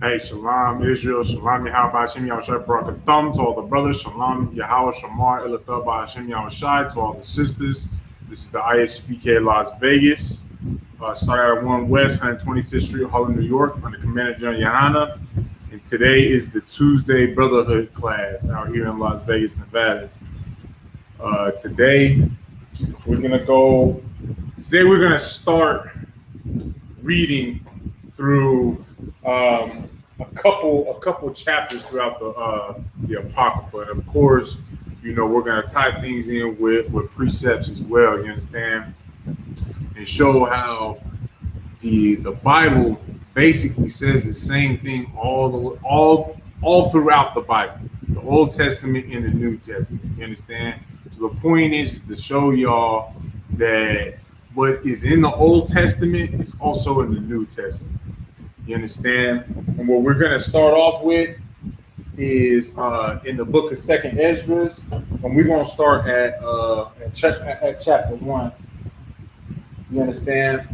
Hey, Shalom, Israel, Shalom, Yahweh, Hashem, Yahushai, brought the thumb to all the brothers, Shalom, Yahweh, Shamar, Ilathah, Hashem, Yahushai, to all the sisters. This is the ISUPK Las Vegas. Started at 1 West, 125th Street, Harlem, New York, under Commander General Yana. And today is the Tuesday Brotherhood class out here in Las Vegas, Nevada. Today we're gonna start reading through a couple chapters throughout the Apocrypha. And of course, you know, we're gonna tie things in with precepts as well, you understand? And show how the Bible basically says the same thing all throughout the Bible, the Old Testament and the New Testament, you understand? So the point is to show y'all that what is in the Old Testament is also in the New Testament. You understand? And what we're going to start off with is in the book of 2nd Ezra, and we're going to start at chapter 1. You understand?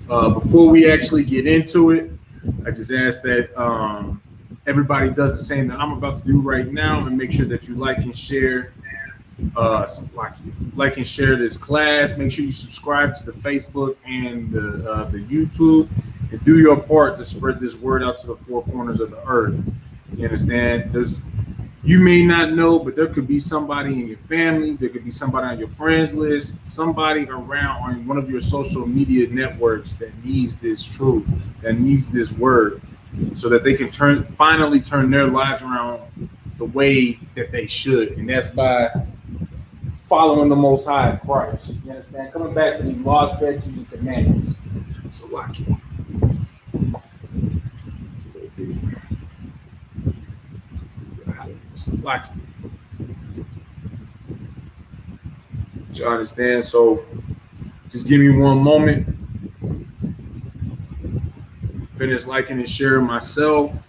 Before we actually get into it, I just ask that everybody does the same that I'm about to do right now, and make sure that you like and share. Like and share this class. Make sure you subscribe to the Facebook and the YouTube, and do your part to spread this word out to the four corners of the earth. You understand? You may not know, but there could be somebody in your family, there could be somebody on your friends list, somebody around on one of your social media networks that needs this truth, that needs this word, so that they can finally turn their lives around the way that they should. And that's by following the Most High in Christ. You understand? Coming back to these laws, statutes, and commandments. So lucky. You understand? So just give me one moment. Finish liking and sharing myself.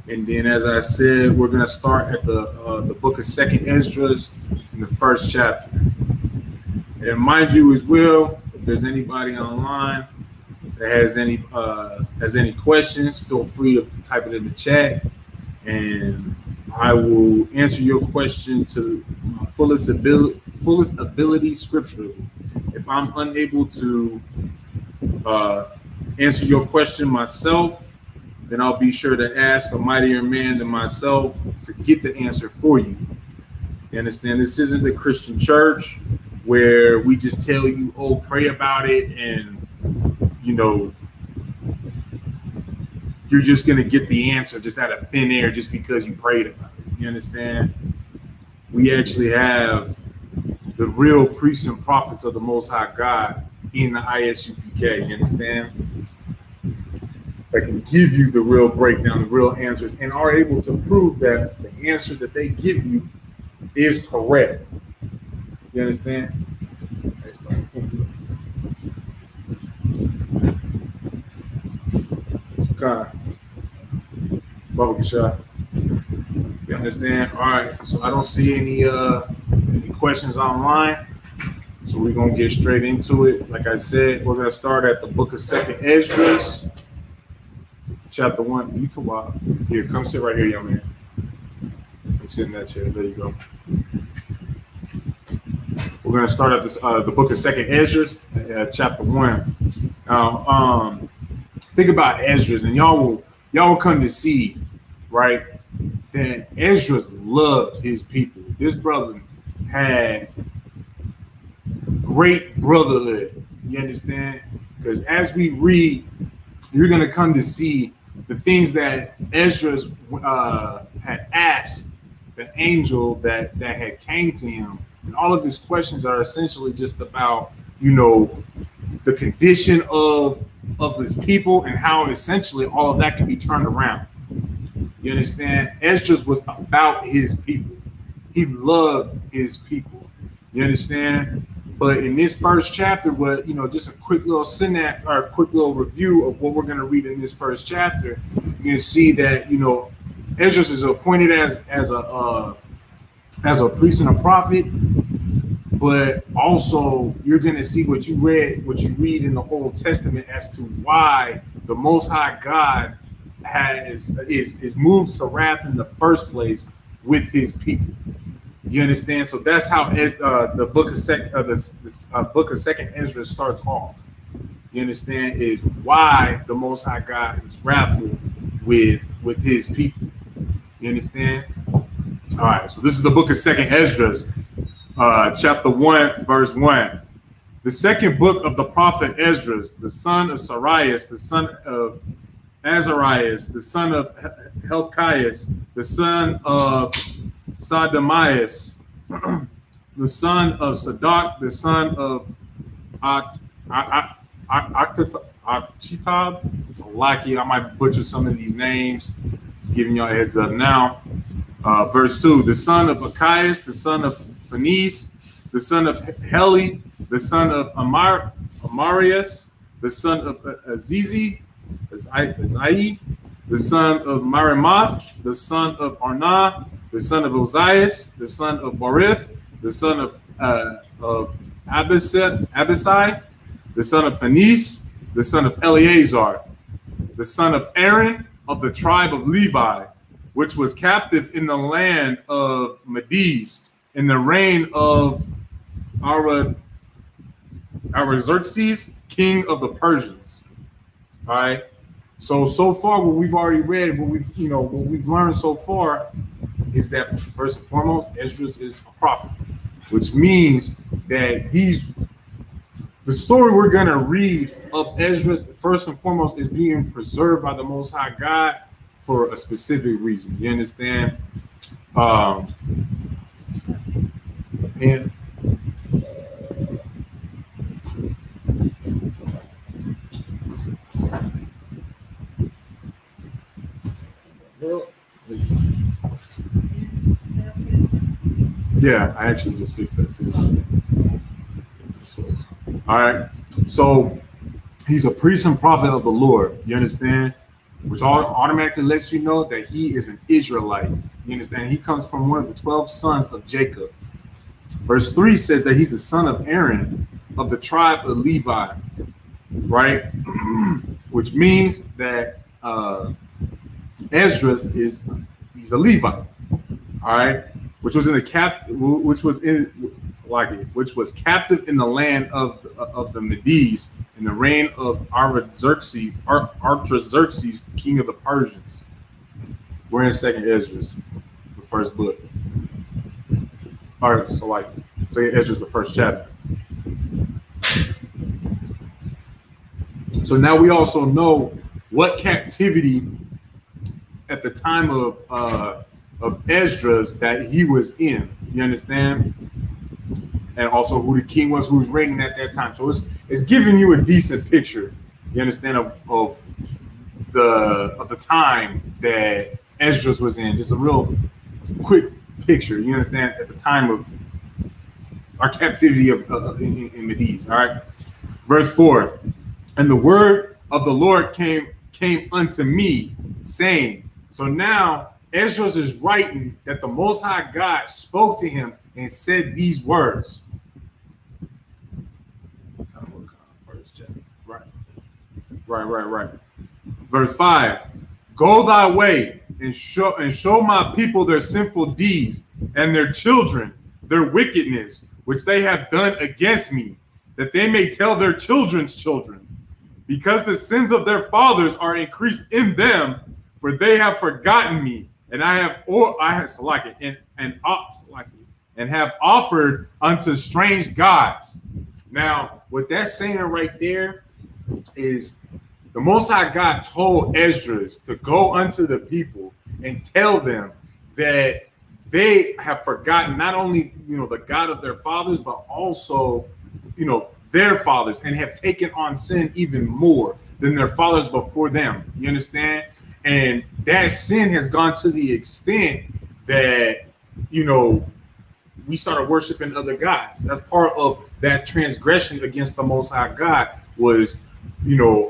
And then, as I said, we're going to start at the book of 2nd Ezra in the first chapter. And mind you as well, if there's anybody online that has any questions, feel free to type it in the chat, and I will answer your question to my fullest ability scripturally. If I'm unable to answer your question myself, then I'll be sure to ask a mightier man than myself to get the answer for you. You understand? This isn't the Christian church where we just tell you, oh, pray about it, and, you know, you're just going to get the answer just out of thin air just because you prayed about it. You understand? We actually have the real priests and prophets of the Most High God in the ISUPK. You understand? That can give you the real breakdown, the real answers, and are able to prove that the answer that they give you is correct. You understand? Okay. Bubble shot. You understand? All right. So I don't see any questions online. So we're gonna get straight into it. Like I said, we're gonna start at the book of 2nd Ezra. Chapter 1, you two here, come sit right here, young man. Come sit in that chair. There you go. We're gonna start at this the book of 2nd Ezra, chapter 1. Now, think about Ezra, and y'all will come to see, right, that Ezra loved his people. This brother had great brotherhood. You understand? Because as we read, you're gonna come to see the things that Ezra had asked the angel that had came to him. And all of his questions are essentially just about, you know, the condition of his people and how essentially all of that can be turned around. You understand? Ezra was about his people. He loved his people. You understand? But in this first chapter, what, you know, just a quick little synapse or a quick little review of what we're going to read in this first chapter, you can see that, you know, Ezra is appointed as a priest and a prophet, but also you're going to see what you read in the Old Testament as to why the Most High God is moved to wrath in the first place with his people. You understand? So that's how the book of Second Ezra starts off. You understand? Is why the Most High God is wrathful with his people. You understand? All right. So this is the book of Second Ezra, chapter 1, verse 1. The second book of the prophet Ezra, the son of Sarias, the son of Azarias, the son of Helkias, the son of Sadamias, the son of Sadak, the son of Achitab. It's a lucky. I might butcher some of these names. Just giving y'all a heads up now. Verse 2, the son of Achias, the son of Phanes, the son of Heli, the son of Amarias, the son of Azizi, Azai, the son of Marimath, the son of Arnah, the son of Ozias, the son of Borith, the son of Abisai, the son of Phanes, the son of Eleazar, the son of Aaron of the tribe of Levi, which was captive in the land of Medes in the reign of Artaxerxes, king of the Persians. All right. So far, what we've already read, what we've learned so far is that first and foremost, Esdras is a prophet, which means that the story we're gonna read of Esdras first and foremost is being preserved by the Most High God for a specific reason. You understand? And yeah, I actually just fixed that too. So, all right. So he's a priest and prophet of the Lord. You understand? Which automatically lets you know that he is an Israelite. You understand? He comes from one of the 12 sons of Jacob. Verse 3 says that he's the son of Aaron of the tribe of Levi, right? Which means that Esdras he's a Levite, all right? Which was captive in the land of the Medes in the reign of Artaxerxes, king of the Persians. We're in Second Esdras, the first book. All right, so Second Esdras, the first chapter. So now we also know what captivity at the time of Esdras that he was in. You understand? And also who the king was, who was reigning at that time. So it's giving you a decent picture, you understand, of the time that Esdras was in. Just a real quick picture, you understand, at the time of our captivity in Medes. All right. Verse 4. And the word of the Lord came unto me, saying. So now Esdras is writing that the Most High God spoke to him and said these words. First chapter. Right. Verse 5. Go thy way and show my people their sinful deeds and their children their wickedness, which they have done against me, that they may tell their children's children, because the sins of their fathers are increased in them, for they have forgotten me, and have offered unto strange gods. Now, what that's saying right there is the Most High God told Esdras to go unto the people and tell them that they have forgotten not only the God of their fathers, but also their fathers, and have taken on sin even more than their fathers before them. You understand? And that sin has gone to the extent that we started worshiping other gods. That's part of that transgression against the Most High God, was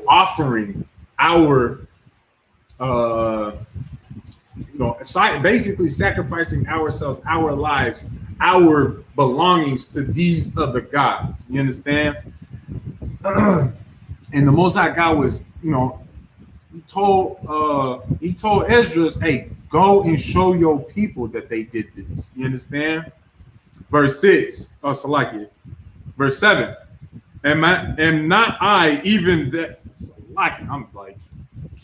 offering our basically sacrificing ourselves, our lives, our belongings to these other gods. You understand? And the Most High God was, told Esdras, hey, go and show your people that they did this. You understand? Verse 6. Oh, Salakia. Verse 7. Am not I even that? Salakia, I'm like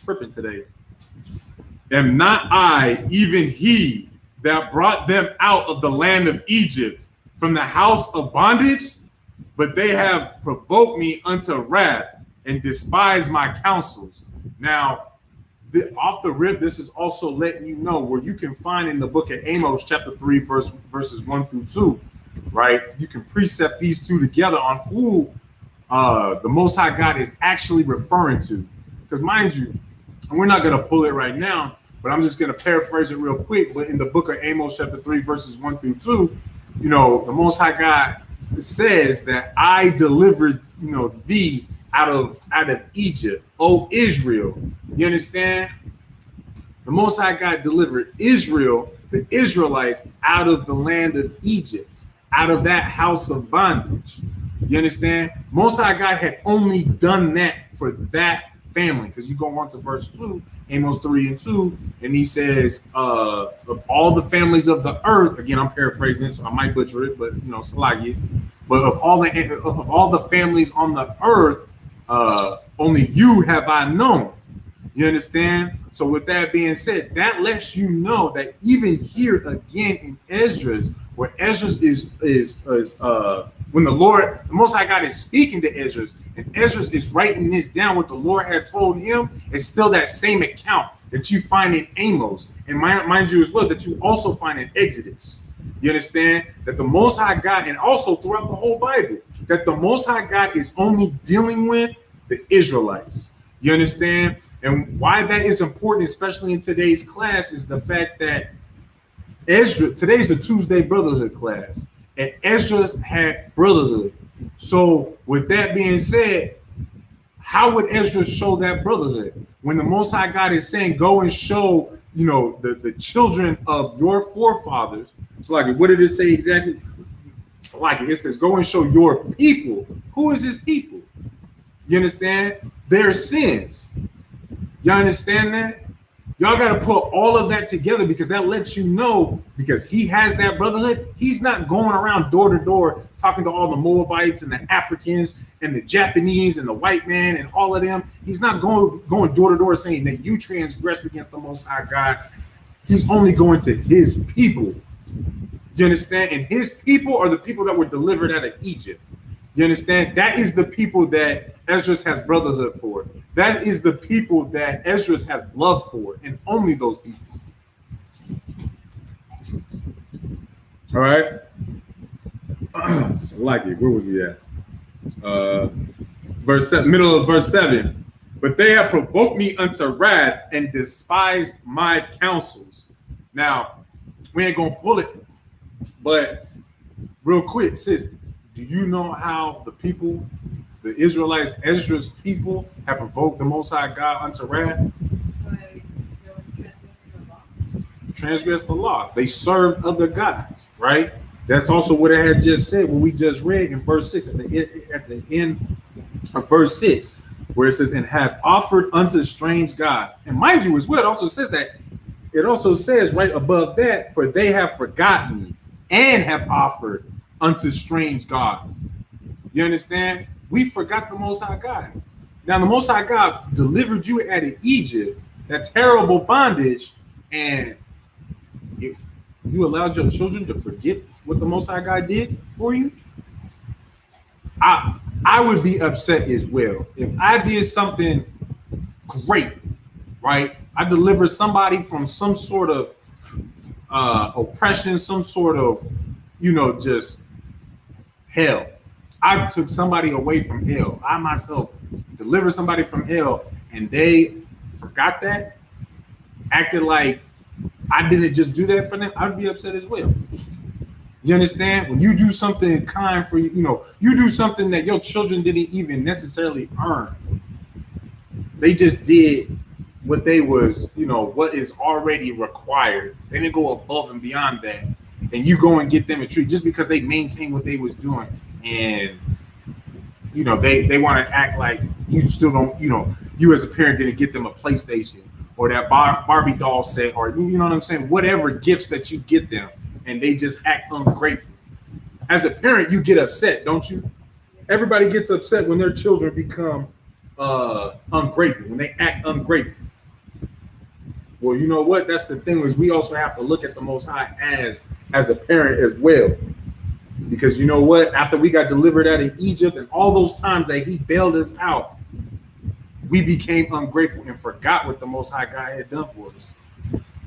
tripping today. Am not I even he that brought them out of the land of Egypt from the house of bondage? But they have provoked me unto wrath and despised my counsels. Now, off the rip, this is also letting you know where you can find in the book of Amos, chapter 3, verses 1 through 2, right? You can precept these two together on who the Most High God is actually referring to. Because mind you, and we're not going to pull it right now, but I'm just going to paraphrase it real quick. But in the book of Amos, chapter 3, verses 1 through 2, you know, the Most High God says that I delivered, you know, thee out of Egypt, O Israel. You understand? The Most High God delivered Israel, the Israelites, out of the land of Egypt, out of that house of bondage. You understand? Most High God had only done that for that family, because you go on to verse 2, Amos 3 and 2, and he says, of all the families of the earth, again, I'm paraphrasing it, so I might butcher it, but you know, Salagi, but of all the families on the earth, only you have I known. You understand? So with that being said, that lets you know that even here again in Esdras, where Esdras is when the Most High God is speaking to Esdras, and Esdras is writing this down, what the Lord had told him, is still that same account that you find in Amos, and mind you as well, that you also find in Exodus. You understand? That the Most High God, and also throughout the whole Bible, that the Most High God is only dealing with the Israelites. You understand? And why that is important, especially in today's class, is the fact that today's the Tuesday Brotherhood class, and Esdras had Brotherhood. So with that being said, how would Esdras show that brotherhood when the Most High God is saying, go and show, you know, the children of your forefathers? It's like, what did it say exactly? It's like, it says, go and show your people. Who is his people? You understand? Their sins. Y'all understand that? Y'all got to put all of that together, because that lets you know, because he has that brotherhood. He's not going around door to door talking to all the Moabites and the Africans and the Japanese and the white man and all of them. He's not going door to door saying that you transgressed against the Most High God. He's only going to his people. You understand? And his people are the people that were delivered out of Egypt. You understand? That is the people that Esdras has brotherhood for. That is the people that Esdras has love for, and only those people. All right. So like it. Where was we at? Middle of verse 7. But they have provoked me unto wrath and despised my counsels. Now, we ain't gonna pull it, but real quick, sis, do you know how the people, the Israelites, Esdras people, have provoked the Most High God unto wrath? Transgressed the law. They served other gods, right? That's also what I had just said, what we just read in verse 6, at the end of verse 6, where it says, and have offered unto strange gods. And mind you as well, it also says that, it also says right above that, for they have forgotten me and have offered unto strange gods. You understand? We forgot the Most High God. Now the Most High God delivered you out of Egypt, that terrible bondage, and you allowed your children to forget what the Most High God did for you? I would be upset as well. If I did something great, right? I delivered somebody from some sort of oppression, some sort of, you know, just hell. I took somebody away from hell. I myself delivered somebody from hell, and they forgot that, acted like I didn't just do that for them. I'd be upset as well. You understand? When you do something kind for you know, you do something that your children didn't even necessarily earn. They just did what they was, you know, what is already required. They didn't go above and beyond that. And you go and get them a treat just because they maintain what they was doing. And they want to act like you still don't, you as a parent didn't get them a PlayStation or that Barbie doll set, or you know what I'm saying, whatever gifts that you get them, and they just act ungrateful. As a parent, you get upset, don't you? Everybody gets upset when their children become ungrateful, when they act ungrateful. Well, you know what? That's the thing, is we also have to look at the Most High as a parent as well. Because you know what? After we got delivered out of Egypt and all those times that he bailed us out, we became ungrateful and forgot what the Most High God had done for us.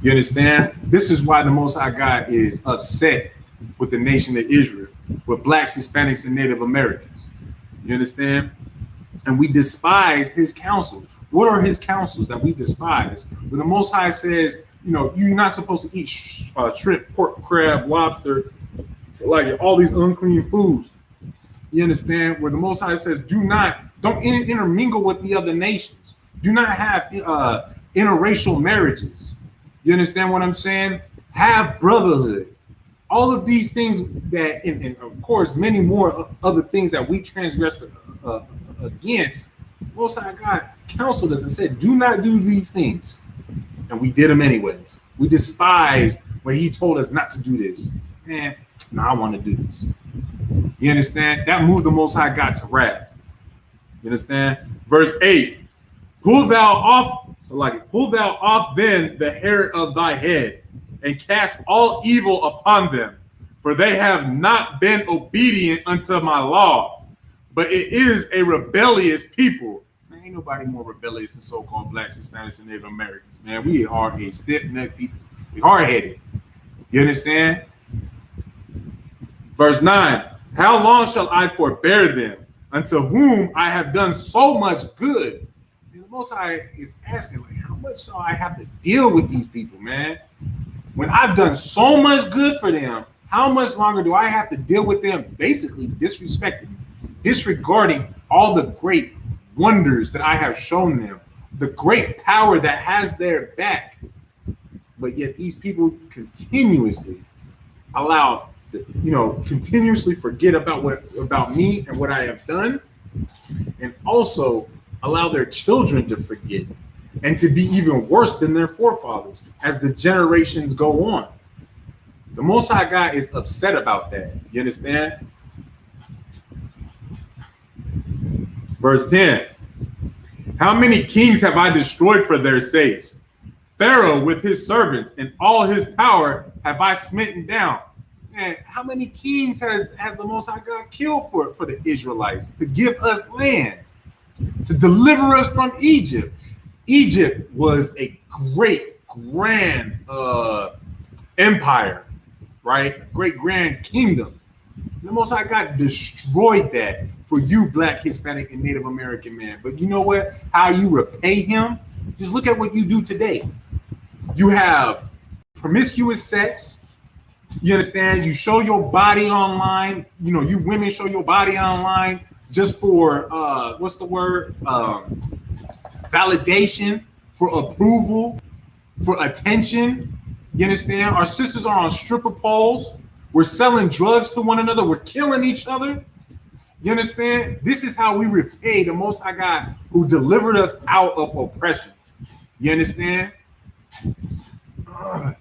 You understand? This is why the Most High God is upset with the nation of Israel, with blacks, Hispanics, and Native Americans. You understand? And we despised his counsels. What are his counsels that we despise? When the Most High says, you're not supposed to eat shrimp, pork, crab, lobster, like all these unclean foods. You understand? Where the Most High says, don't intermingle with the other nations. Do not have interracial marriages. You understand what I'm saying? Have brotherhood. All of these things that, and of course, many more other things that we transgressed against, Most High God counseled us and said, do not do these things. And we did them anyways. We despised when he told us not to do this. Man, no, I want to do this. You understand? That moved the Most High God to wrath. You understand? Verse 8, pull thou off then the hair of thy head, and cast all evil upon them, for they have not been obedient unto my law, but it is a rebellious people. Man, ain't nobody more rebellious than so-called blacks, Hispanics, and Native Americans. Man, we are a stiff-necked people. We hard-headed. You understand? Verse 9, how long shall I forbear them, unto whom I have done so much good? And the Most High is asking, like, how much shall I have to deal with these people, man? When I've done so much good for them, how much longer do I have to deal with them basically disrespecting me, disregarding all the great wonders that I have shown them, the great power that has their back? But yet these people continuously continuously forget about me and what I have done, and also allow their children to forget and to be even worse than their forefathers as the generations go on. The Most High God is upset about that. You understand? Verse 10, how many kings have I destroyed for their sakes? Pharaoh with his servants and all his power have I smitten down. Man, how many kings has the Most High God killed for the Israelites to give us land, to deliver us from Egypt? Egypt was a great, grand empire, right? Great, grand kingdom. The Most High God destroyed that for you, black, Hispanic, and Native American man. But you know what? How you repay him? Just look at what you do today. You have promiscuous sex. You understand? You show your body online. You women show your body online just for what's the word? Validation, for approval, for attention. You understand? Our sisters are on stripper poles. We're selling drugs to one another. We're killing each other. You understand? This is how we repay the Most High God who delivered us out of oppression. You understand? We're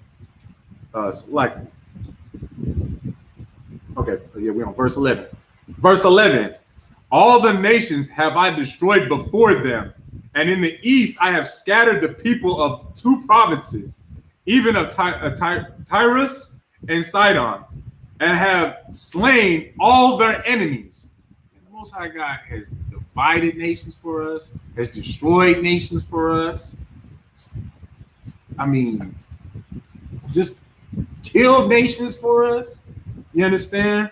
on verse 11. Verse 11, all the nations have I destroyed before them, and in the east I have scattered the people of 2 provinces, even of Tyrus and Sidon, and have slain all their enemies. And the Most High God has divided nations for us, has destroyed nations for us. I mean, just killed nations for us. You understand?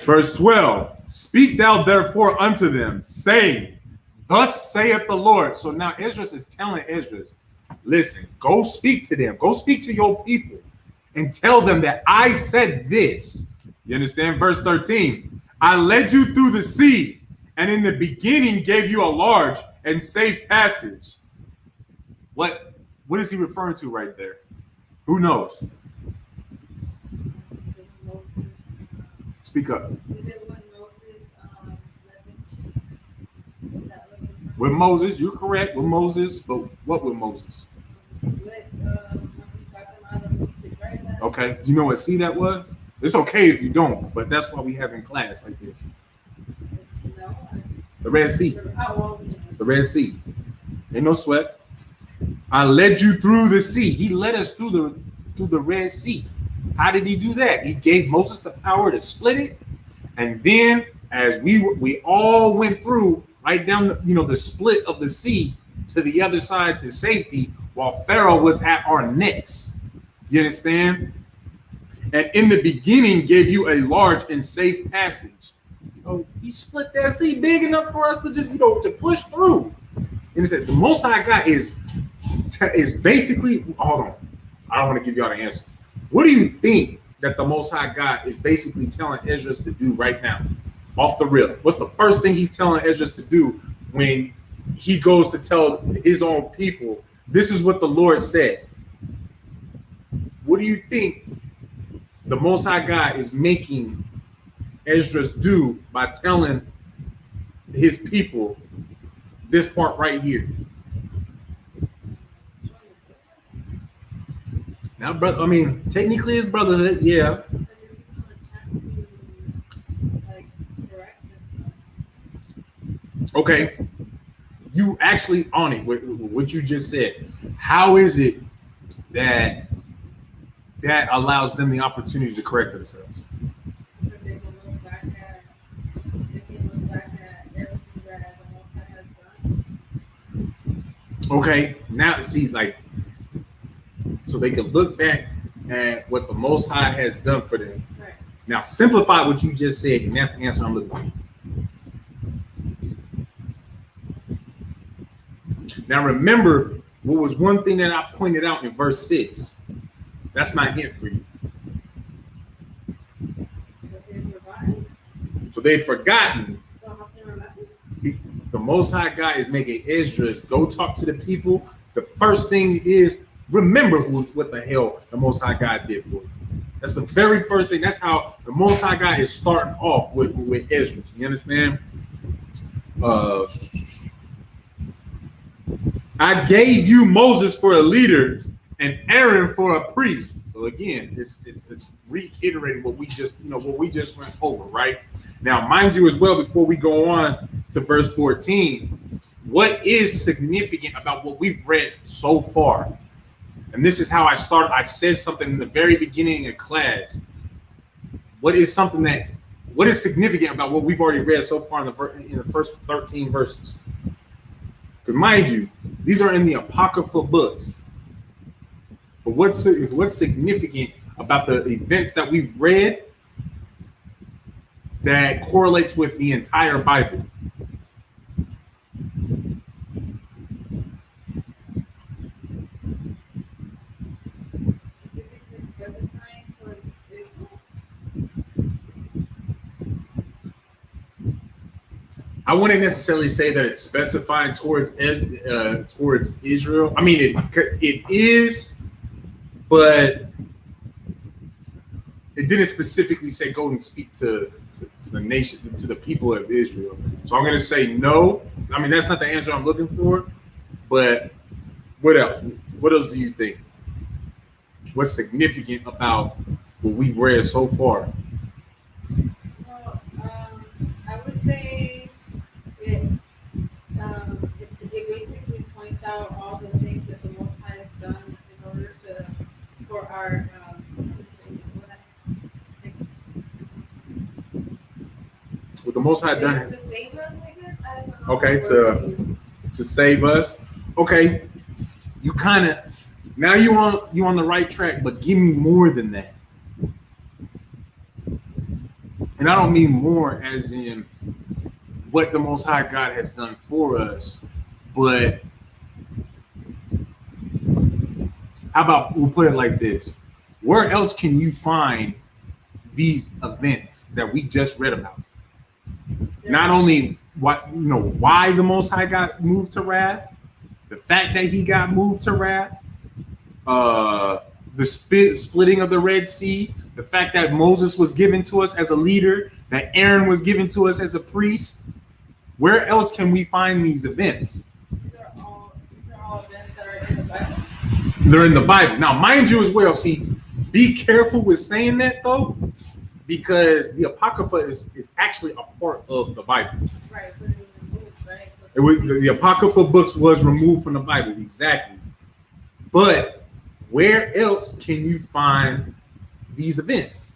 Verse 12, speak thou therefore unto them, saying, thus saith the Lord. So now Esdras is telling Esdras, listen, go speak to them. Go speak to your people and tell them that I said this. You understand? Verse 13, I led you through the sea, and in the beginning gave you a large and safe passage. What is he referring to right there? Who knows? Speak up. Is it when Moses led With Moses, you're correct. With Moses, but what with Moses? Okay. Do you know what sea that was? It's okay if you don't, but that's why we have in class like this. The Red Sea. It's the Red Sea. Ain't no sweat. I led you through the sea. He led us through the Red Sea. How did he do that? He gave Moses the power to split it, and then as we all went through right down the split of the sea to the other side to safety, while Pharaoh was at our necks. You understand? And in the beginning gave you a large and safe passage. He split that sea big enough for us to just to push through. And the Most High God is basically, hold on, I don't want to give y'all the answer. What do you think that the Most High God is basically telling Ezra to do right now? Off the rip. What's the first thing he's telling Ezra to do when he goes to tell his own people, this is what the Lord said? What do you think the Most High God is making Ezra do by telling his people this part right here? Now, brother, technically it's brotherhood, yeah. Okay, you actually on it with what you just said. How is it that allows them the opportunity to correct themselves? Because they can look back at everything that the Most High has done. Okay, now see, so they can look back at what the Most High has done for them. Right. Now simplify what you just said, and that's the answer I'm looking for. Now remember, what was one thing that I pointed out in verse 6? That's my hint for you. So they've forgotten. So how can I remember? The Most High God is making Ezra go talk to the people. The first thing is remember what the hell the Most High God did for you. That's the very first thing. That's how the Most High God is starting off with Ezra. You understand? I gave you Moses for a leader and Aaron for a priest. So again, it's reiterating what we just went over, right? Now, mind you as well, before we go on to verse 14, what is significant about what we've read so far? And this is how I started. I said something in the very beginning of class. What is significant about what we've already read so far in the first 13 verses? Because mind you, these are in the Apocryphal books. But what's significant about the events that we've read that correlates with the entire Bible? I wouldn't necessarily say that it's specifying towards Israel. I mean, it is, but it didn't specifically say go and speak to the nation, to the people of Israel. So I'm going to say no. I mean, that's not the answer I'm looking for. But what else? What else do you think? What's significant about what we've read so far? Well, I would say it basically points out all the things that the Most High has done in order for our what the Most High done to save us, I guess. I don't know. Okay, to save us. Okay, you kind of now you on the right track, but give me more than that. And I don't mean more as in what the Most High God has done for us, but how about we'll put it like this? Where else can you find these events that we just read about? Not only why the Most High God moved to wrath, the fact that he got moved to wrath, the splitting of the Red Sea, the fact that Moses was given to us as a leader, that Aaron was given to us as a priest. Where else can we find these events? These are all events that are in the Bible. They're in the Bible. Now, mind you as well, see, be careful with saying that though, because the Apocrypha is actually a part of the Bible. Right, but it was removed, right? So The Apocrypha books was removed from the Bible, exactly. But where else can you find these events?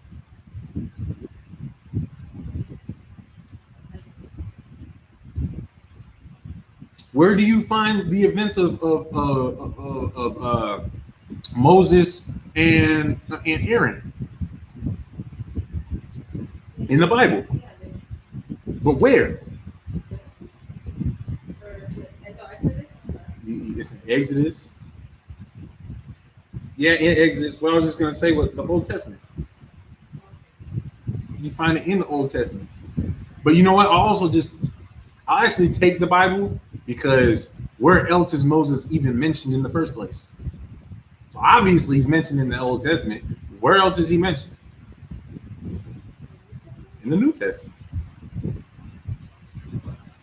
Where do you find the events of Moses and Aaron? In the Bible. yeah, But where? and the Exodus. It's in Exodus. Yeah, in Exodus. Well, I was just gonna say what the Old Testament. You find it in the Old Testament. But you know what? I'll actually take the Bible, because where else is Moses even mentioned in the first place? So obviously he's mentioned in the Old Testament. Where else is he mentioned? In the New Testament.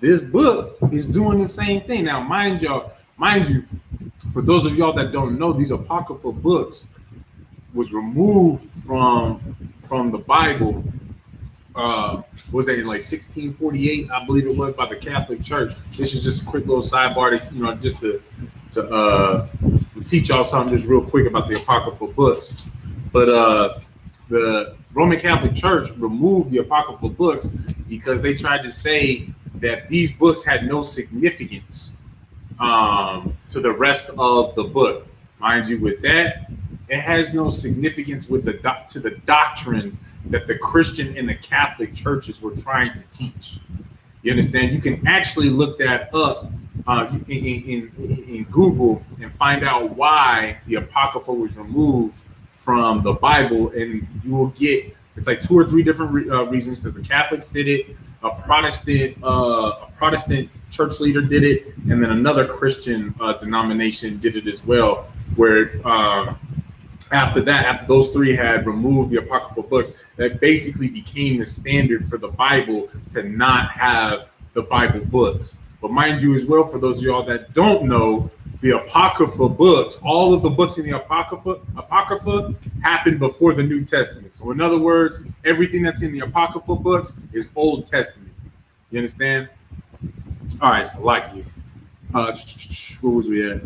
This book is doing the same thing. Now, mind you, for those of y'all that don't know, these Apocryphal books was removed from the Bible. Was that in like 1648? I believe it was, by the Catholic Church. This is just a quick little sidebar to, just to teach y'all something just real quick about the Apocryphal books. But the Roman Catholic Church removed the Apocryphal books because they tried to say that these books had no significance to the rest of the book. Mind you, with that, it has no significance to the doctrines that the Christian and the Catholic churches were trying to teach. You understand? You can actually look that up in Google and find out why the Apocrypha was removed from the Bible, and you will get, it's like 2 or 3 different reasons, because the Catholics did it, a Protestant church leader did it, and then another Christian denomination did it as well, where after those 3 had removed the Apocryphal books, that basically became the standard for the Bible to not have the Bible books. But mind you as well, for those of y'all that don't know, the Apocrypha books, all of the books in the Apocrypha happened before the New Testament. So in other words, everything that's in the Apocrypha books is Old Testament. You understand? All right, so like you. Where was we at?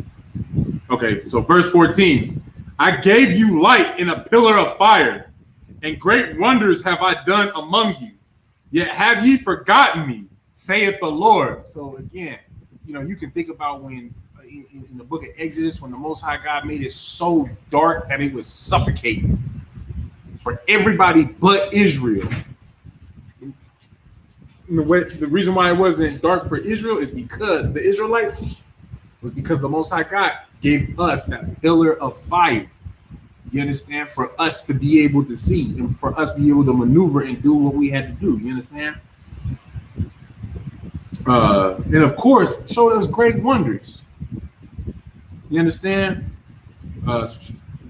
Okay, so verse 14. I gave you light in a pillar of fire, and great wonders have I done among you. Yet have ye forgotten me, saith the Lord. So again, you can think about when in the book of Exodus, when the Most High God made it so dark that it was suffocating for everybody but Israel. The reason why it wasn't dark for Israel is because the Israelites was because the Most High God gave us that pillar of fire. You understand? For us to be able to see and for us to be able to maneuver and do what we had to do. You understand? And of course, showed us great wonders. You understand?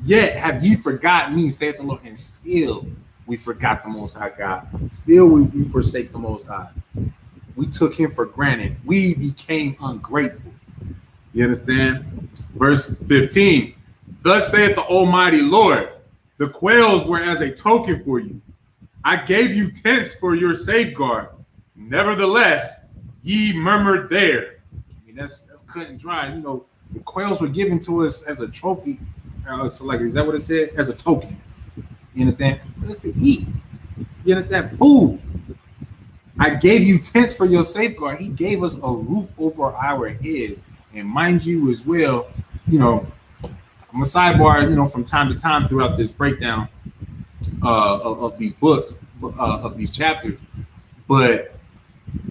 Yet have ye forgotten me, saith the Lord, and still we forgot the Most High God. Still we forsake the Most High. We took him for granted. We became ungrateful. You understand? Verse 15. Thus saith the Almighty Lord, the quails were as a token for you. I gave you tents for your safeguard. Nevertheless, ye murmured there. I mean, that's cut and dry. The quails were given to us as a trophy. So like, is that what it said? As a token. You understand? But it's to eat. You understand? Food. I gave you tents for your safeguard. He gave us a roof over our heads. And mind you as well, I'm a sidebar, from time to time throughout this breakdown of these books, of these chapters. But,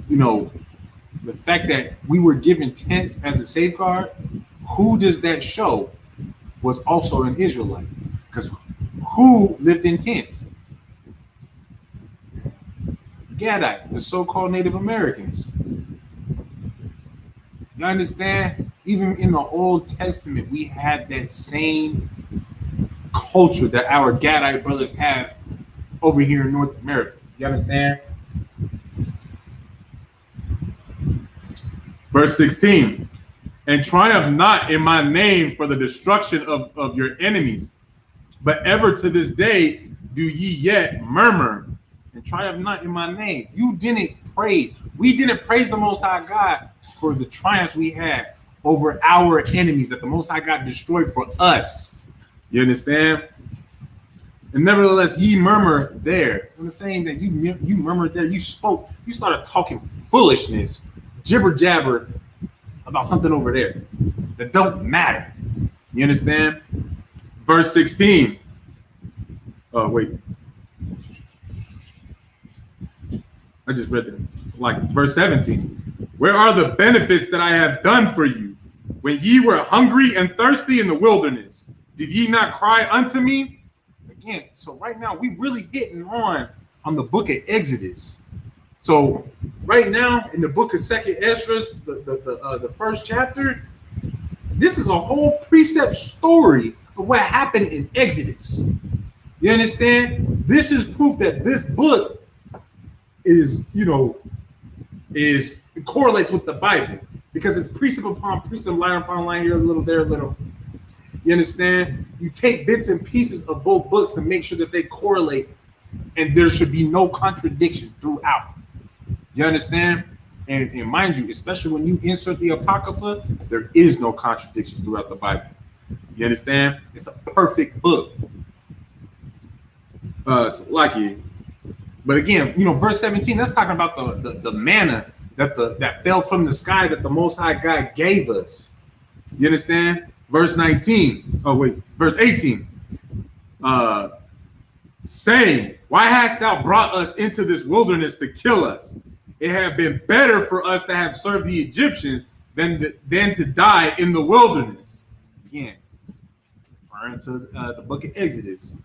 the fact that we were given tents as a safeguard, who does that show was also an Israelite? Because who lived in tents? Gadite, the so-called Native Americans. You understand? Even in the Old Testament, we had that same culture that our Gadite brothers have over here in North America. You understand? Verse 16. And triumph not in my name for the destruction of your enemies, but ever to this day do ye yet murmur and triumph not in my name. You didn't praise. We didn't praise the Most High God for the triumphs we had over our enemies that the Most High God destroyed for us. You understand? And nevertheless, ye murmur there. I'm saying that you murmured there. You spoke. You started talking foolishness, jibber jabber about something over there that don't matter. You understand? Verse 16. Oh, wait. I just read it. It's like verse 17. Where are the benefits that I have done for you? When ye were hungry and thirsty in the wilderness, did ye not cry unto me? Again, so right now we really hitting on the book of Exodus. So right now in the book of Second Esdras, the first chapter, this is a whole precept story of what happened in Exodus. You understand? This is proof that this book is, it correlates with the Bible because it's precept upon precept, line upon line, here a little, there a little. You understand? You take bits and pieces of both books to make sure that they correlate and there should be no contradiction throughout. You understand? And mind you, especially when you insert the Apocrypha, there is no contradictions throughout the Bible. You understand? It's a perfect book. But again, verse 17, that's talking about the manna that fell from the sky that the Most High God gave us. You understand? Verse 19. Oh, wait, verse 18. Saying, why hast thou brought us into this wilderness to kill us? It had been better for us to have served the Egyptians than to die in the wilderness. Again, referring to the book of Exodus.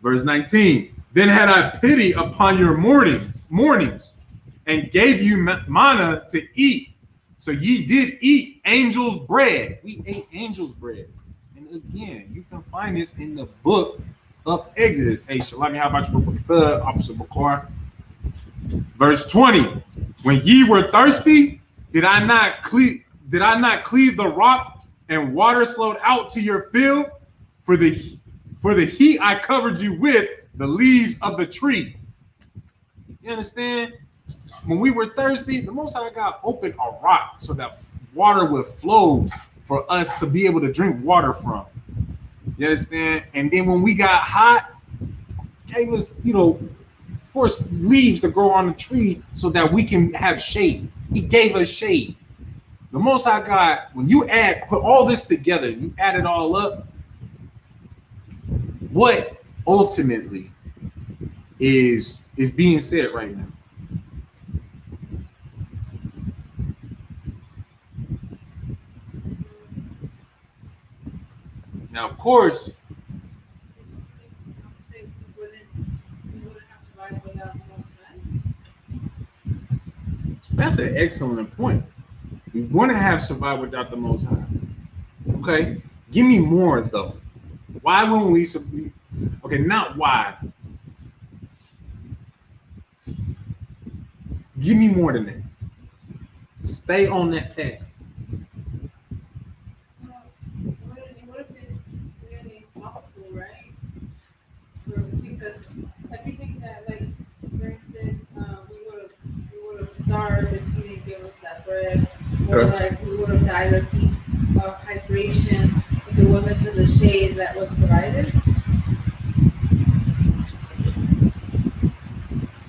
Verse 19. Then had I pity upon your mornings, and gave you manna to eat. So ye did eat angels' bread. We ate angels' bread. And again, you can find this in the book of Exodus. Hey, Shalom, how about your book, Officer Bakar? Verse 20. When ye were thirsty, did I not cleave the rock, and waters flowed out to your field? For the heat I covered you with the leaves of the tree. You understand? When we were thirsty, the Most High God opened a rock so that water would flow for us to be able to drink water from. You understand? And then when we got hot, gave us, forced leaves to grow on the tree so that we can have shade. He gave us shade. The Most High God, when you put all this together, you add it all up, what ultimately is being said right now? Now, of course, that's an excellent point. We want to have survived without the Most High. Okay, give me more though. Why wouldn't we? Okay, not why. Give me more than that. Stay on that path. It would have been really impossible, right? Because everything that, like, for instance, we would have starved if he didn't give us that bread, or like we would have died of heat, of hydration if it wasn't for the shade that was provided.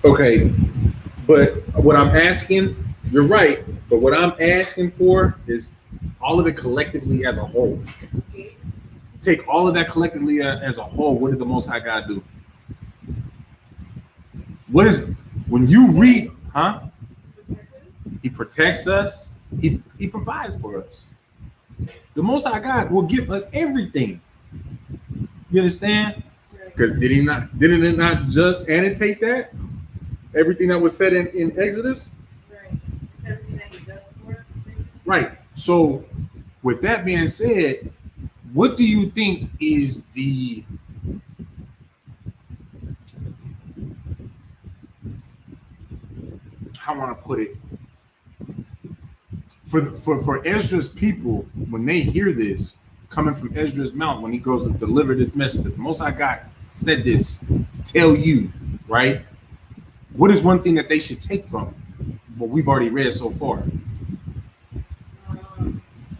Okay, but what I'm asking, you're right, but what I'm asking for is all of it collectively as a whole. Okay. Take all of that collectively as a whole. What did the Most High God do? What is, when you read, He protects us. He provides for us. The Most High God will give us everything. You understand? Because didn't it not just annotate that? Everything that was said in Exodus? Right. It's everything that he does for us. Right. So with that being said, what do you think is the how I want to put it? for Ezra's people, when they hear this coming from Ezra's mouth, when he goes to deliver this message, that the Most High God said this to tell you, right? What is one thing that they should take from what we've already read so far?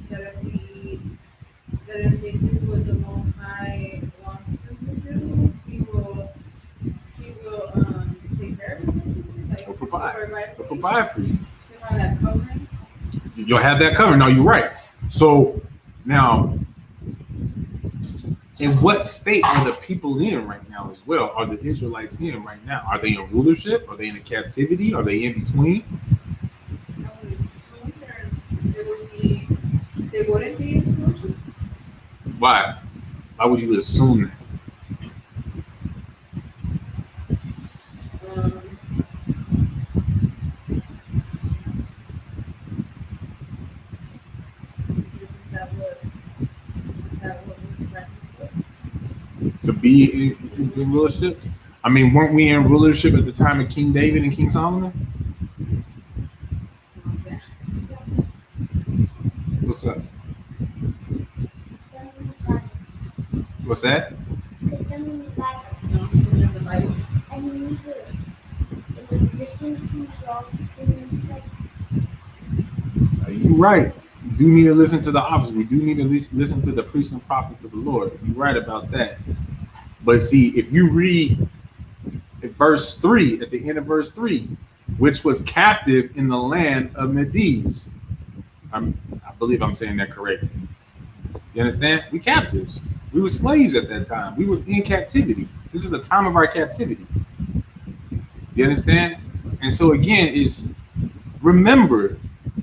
That if they do what the Most High wants them to do, He will take care of them. Like He'll provide. He'll for provide for you. He'll have that covering. You'll have that covered. No, you're right. So now, in what state are the people in right now as well? Are the Israelites in right now? Are they in rulership? Are they in a captivity? Are they in between? I would assume they wouldn't be in rulership. Why? Why would you assume that? To be in rulership? I mean, weren't we in rulership at the time of King David and King Solomon? What's up? What's that? You're right. We do need to listen to the officers. We do need to listen to the priests and prophets of the Lord. You're right about that. But see, if you read verse 3, at the end of verse 3, which was captive in the land of Medes. I believe I'm saying that correctly. You understand? We captives. We were slaves at that time. We was in captivity. This is the time of our captivity. You understand? And so again, is remember,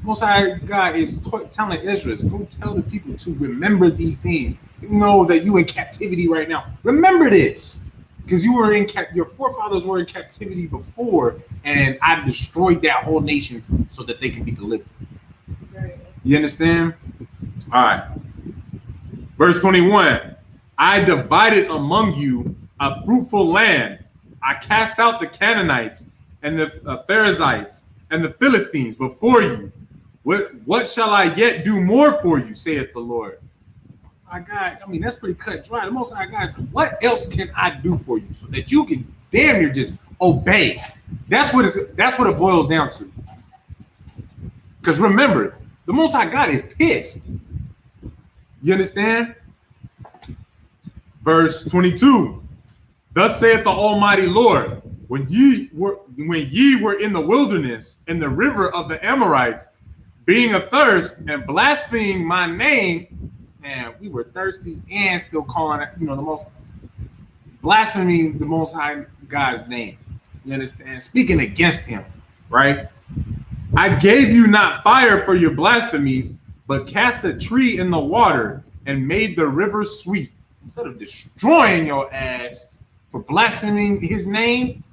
Most High God is telling Ezra, go tell the people to remember these things. You know that you in captivity right now. Remember this, because you were in your forefathers were in captivity before, and I destroyed that whole nation so that they can be delivered. You understand? All right. Verse 21. I divided among you a fruitful land. I cast out the Canaanites and the Perizzites and the Philistines before you. What shall I yet do more for you, saith the Lord? I mean, that's pretty cut dry. The Most High God is like, what else can I do for you so that you can damn near just obey? That's what it boils down to. Because remember, the Most High God is pissed. You understand? Verse 22. Thus saith the Almighty Lord, when ye were in the wilderness, in the river of the Amorites, being athirst and blaspheming my name, man, we were thirsty and still calling it, the most blaspheming the Most High God's name. You understand? Speaking against him, right? I gave you not fire for your blasphemies, but cast a tree in the water and made the river sweet. Instead of destroying your ass for blaspheming his name,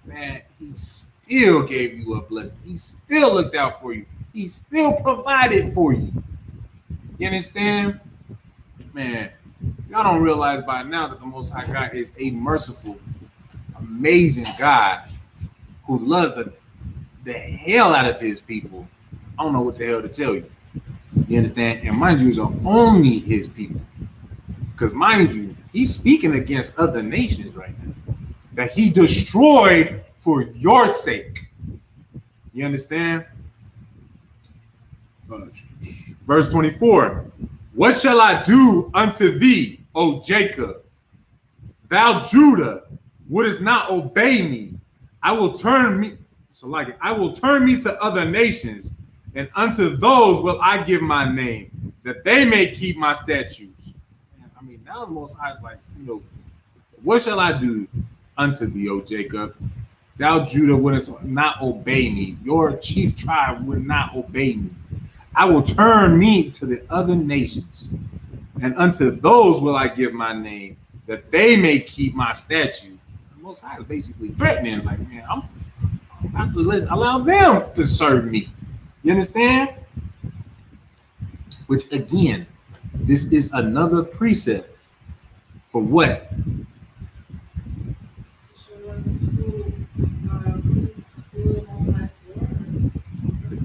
man, he still gave you a blessing. He still looked out for you. He still provided for you. You understand? Man, y'all don't realize by now that the Most High God is a merciful, amazing God who loves the hell out of his people. I don't know what the hell to tell you. You understand? And mind you, it's only his people. Because mind you, he's speaking against other nations right now that he destroyed for your sake. You understand? Verse 24. What shall I do unto thee, O Jacob? Thou Judah, wouldest not obey me. I will turn me to other nations, and unto those will I give my name, that they may keep my statutes. I mean, now the Most High is like, what shall I do unto thee, O Jacob? Thou Judah wouldest not obey me. Your chief tribe would not obey me. I will turn me to the other nations, and unto those will I give my name, that they may keep my statutes. The Most High is basically threatening, like, man, I'm about to allow them to serve me. You understand? Which again, this is another precept for what?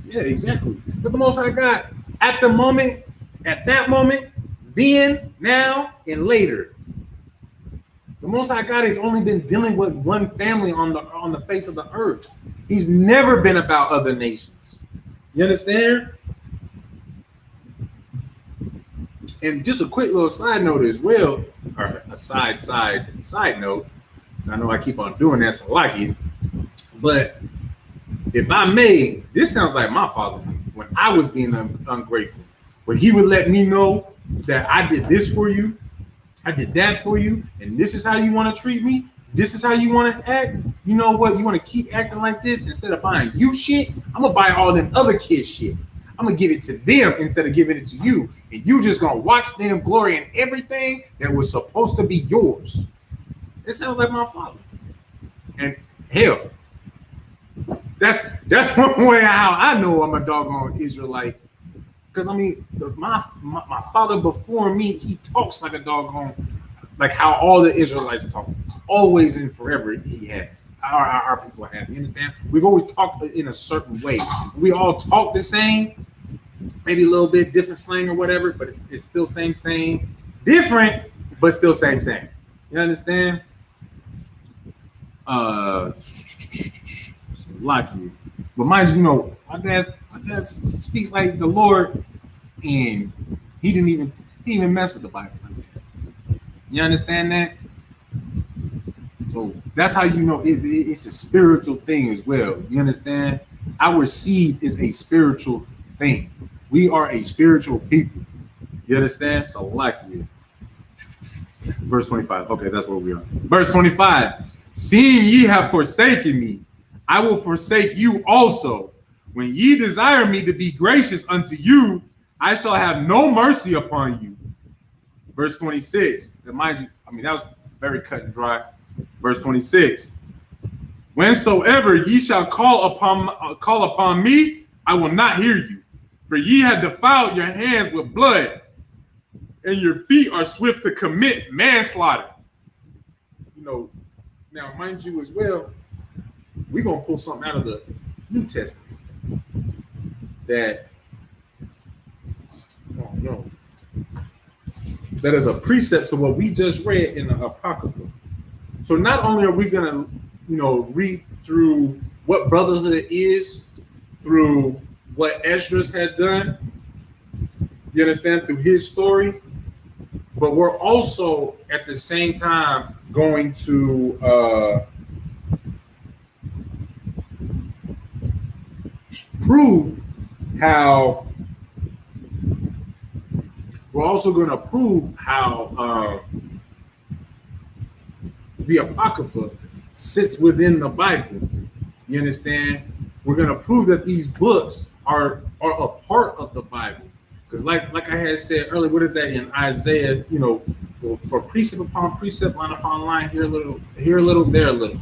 Yeah, exactly. But the Most High God, at that moment, then, now, and later, the Most High God has only been dealing with one family on the face of the earth. He's never been about other nations. You understand? And just a quick little side note as well, or a side note. I know I keep on doing that, so I like it. But if I may, this sounds like my father when I was being ungrateful, where he would let me know that I did this for you, I did that for you, and this is how you want to treat me. This is how you want to act. You know what? You want to keep acting like this instead of buying you shit. I'm gonna buy all them other kids shit. I'm gonna give it to them instead of giving it to you, and you just gonna watch them glory in everything that was supposed to be yours. It sounds like my father. And hell, that's one way how I know I'm a doggone Israelite. Because I mean, my father before me, he talks like a doggone, like how all the Israelites talk, always and forever. He has our people have. You understand? We've always talked in a certain way. We all talk the same, maybe a little bit different slang or whatever, but it's still same, different, but still same. You understand? Lucky, but mind you, my dad speaks like the Lord, and he didn't even mess with the Bible like that. You understand that? So that's how you know it's a spiritual thing as well. You understand? Our seed is a spiritual thing. We are a spiritual people. You understand? So lucky. Verse 25. Okay, that's where we are. Verse 25. Seeing ye have forsaken me, I will forsake you also. When ye desire me to be gracious unto you, I shall have no mercy upon you. Verse 26. Mind you, I mean, that was very cut and dry. Verse 26. Whensoever ye shall call upon me, I will not hear you. For ye have defiled your hands with blood, and your feet are swift to commit manslaughter. Now, mind you as well, we're going to pull something out of the New Testament that is a precept to what we just read in the Apocrypha. So not only are we going to, read through what Brotherhood is, through what Esdras had done, you understand, through his story, but we're also at the same time going to prove how the Apocrypha sits within the Bible. You understand? We're going to prove that these books are a part of the Bible. Because like I had said earlier, what is that in Isaiah? For precept upon precept, line upon line, here a little, there a little.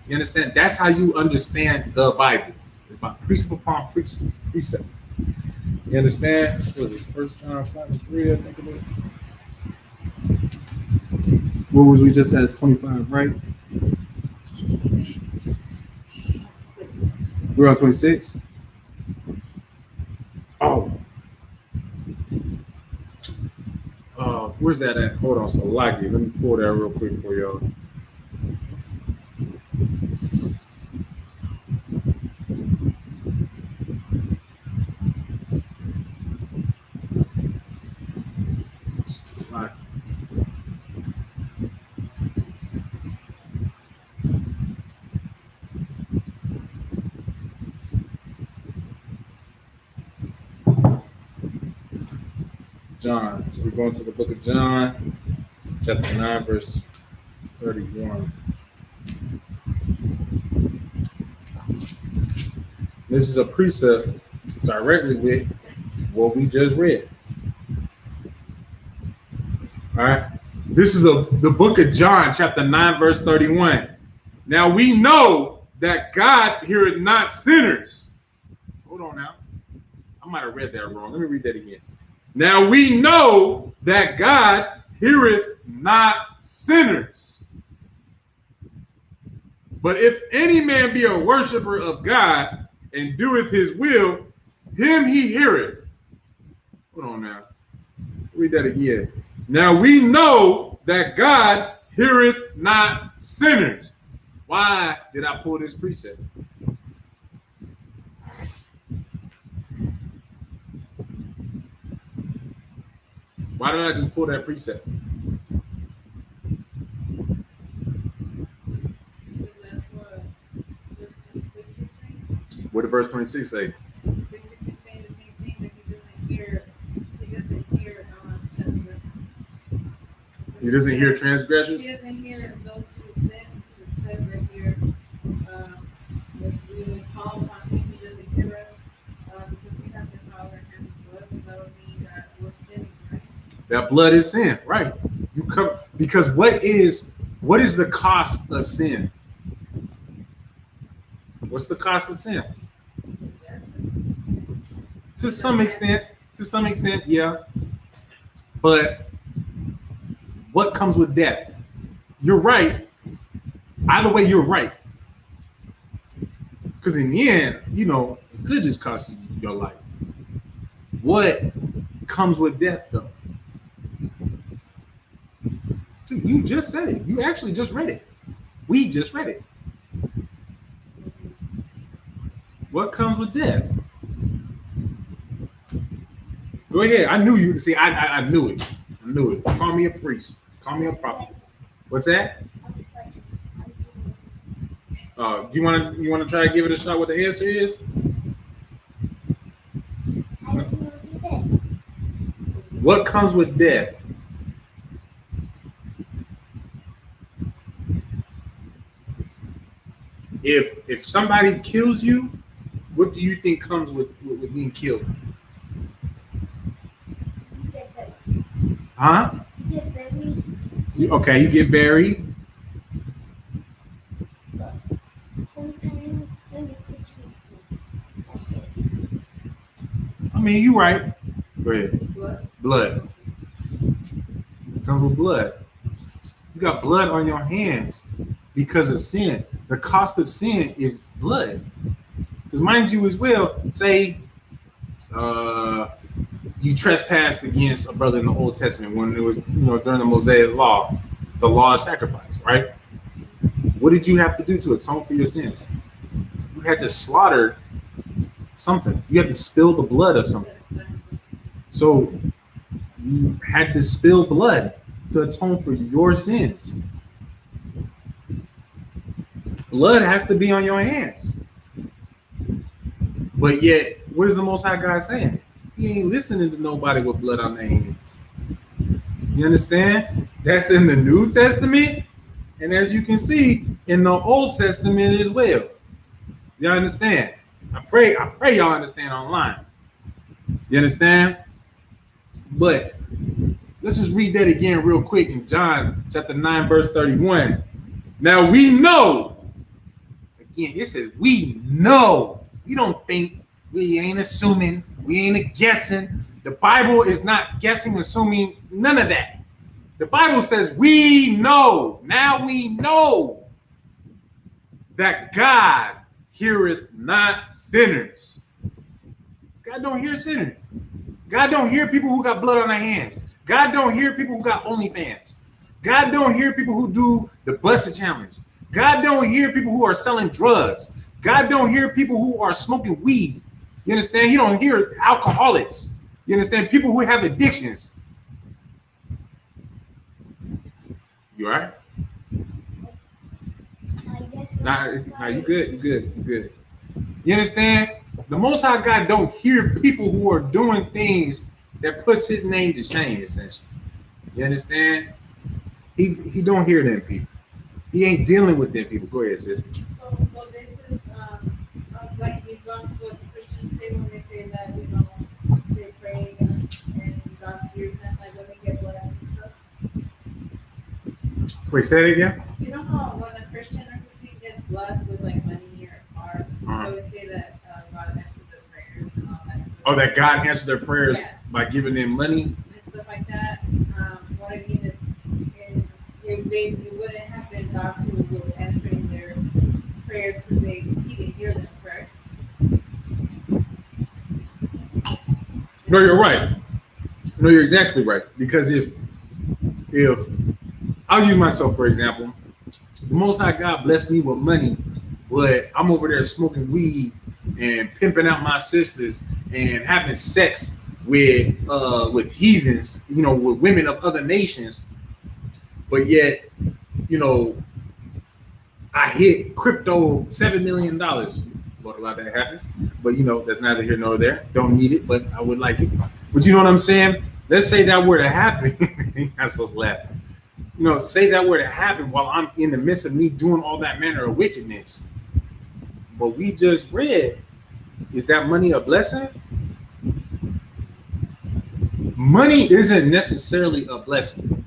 You understand? That's how you understand the Bible. It's about precept upon precept. You understand? What was it? 1 John 5:3, I think it was. What was we just at? 25, right? We're on 26. Oh. Where's that at? Hold on, so like it. Let me pull that real quick for y'all. John. So we're going to the book of John, chapter 9, verse 31. This is a precept directly with what we just read. All right. This is the book of John, chapter 9, verse 31. Now we know that God heareth not sinners. Hold on now. I might have read that wrong. Let me read that again. Now we know that God heareth not sinners. But if any man be a worshiper of God and doeth his will, him he heareth. Hold on now. Read that again. Now we know that God heareth not sinners. Why did I pull this precept? Why did I just pull that precept? What did verse 26 say? Basically saying the same thing, that he doesn't hear transgressions. He doesn't hear transgressions? He doesn't hear those who sin. It says right here, if we would call upon him, he doesn't hear us. Because we have the power and blood, that would mean that we're sinning, right? That blood is sin, right? You come because what is the cost of sin? What's the cost of sin? To some extent, yeah. But what comes with death? You're right. Either way, you're right. Because in the end, it could just cost you your life. What comes with death, though? Dude, you just said it. You actually just read it. We just read it. What comes with death? Go ahead. I knew you. See, I knew it. I knew it. Call me a priest. Call me a prophet. What's that? Do you want to try to give it a shot? What the answer is? What comes with death? If somebody kills you, what do you think comes with being killed? Huh? You get buried. Okay, you get buried. But sometimes they just put you in caskets. I mean, you're right. Go ahead. Blood. Comes with blood. You got blood on your hands because of sin. The cost of sin is blood. Because mind you as well, say you trespassed against a brother in the Old Testament when it was, during the Mosaic law, the law of sacrifice, right? What did you have to do to atone for your sins? You had to slaughter something. You had to spill the blood of something. So you had to spill blood to atone for your sins. Blood has to be on your hands. But yet, what is the Most High God saying? He ain't listening to nobody with blood on their hands. You understand? That's in the New Testament. And as you can see, in the Old Testament as well. You understand? I pray y'all understand online. You understand? But let's just read that again real quick in John chapter 9, verse 31. Now we know, again, it says we know. We don't think, we ain't assuming, we ain't guessing. The Bible is not guessing, assuming, none of that. The Bible says we know, now we know that God heareth not sinners. God don't hear sinners. God don't hear people who got blood on their hands. God don't hear people who got OnlyFans. God don't hear people who do the Busted Challenge. God don't hear people who are selling drugs. God don't hear people who are smoking weed. You understand? He don't hear alcoholics. You understand? People who have addictions. You all right? Nah, you good. You good. You understand? The Most High God don't hear people who are doing things that puts his name to shame, essentially. You understand? He don't hear them people. He ain't dealing with them people. Go ahead, sis. So this is like debunks what the Christians say when they say that they pray and God hears them, like when they get blessed and stuff. Wait, say that again. You know how when a Christian or something gets blessed with like money or car, they always say that God answered their prayers and all that. Oh, that God answered their prayers by giving them money and stuff like that. What I mean is, it wouldn't have been God who was answering their prayers because he didn't hear them, correct? No, you're right. No, you're exactly right. Because if I'll use myself for example, the Most High God blessed me with money, but I'm over there smoking weed and pimping out my sisters and having sex with heathens, you know, with women of other nations, but yet, you know, I hit crypto $7 million. But a lot of that happens. But you know, that's neither here nor there. Don't need it, but I would like it. But you know what I'm saying? Let's say that were to happen. You're not supposed to laugh. You know, say that were to happen while I'm in the midst of me doing all that manner of wickedness. What we just read, is that money a blessing? Money isn't necessarily a blessing.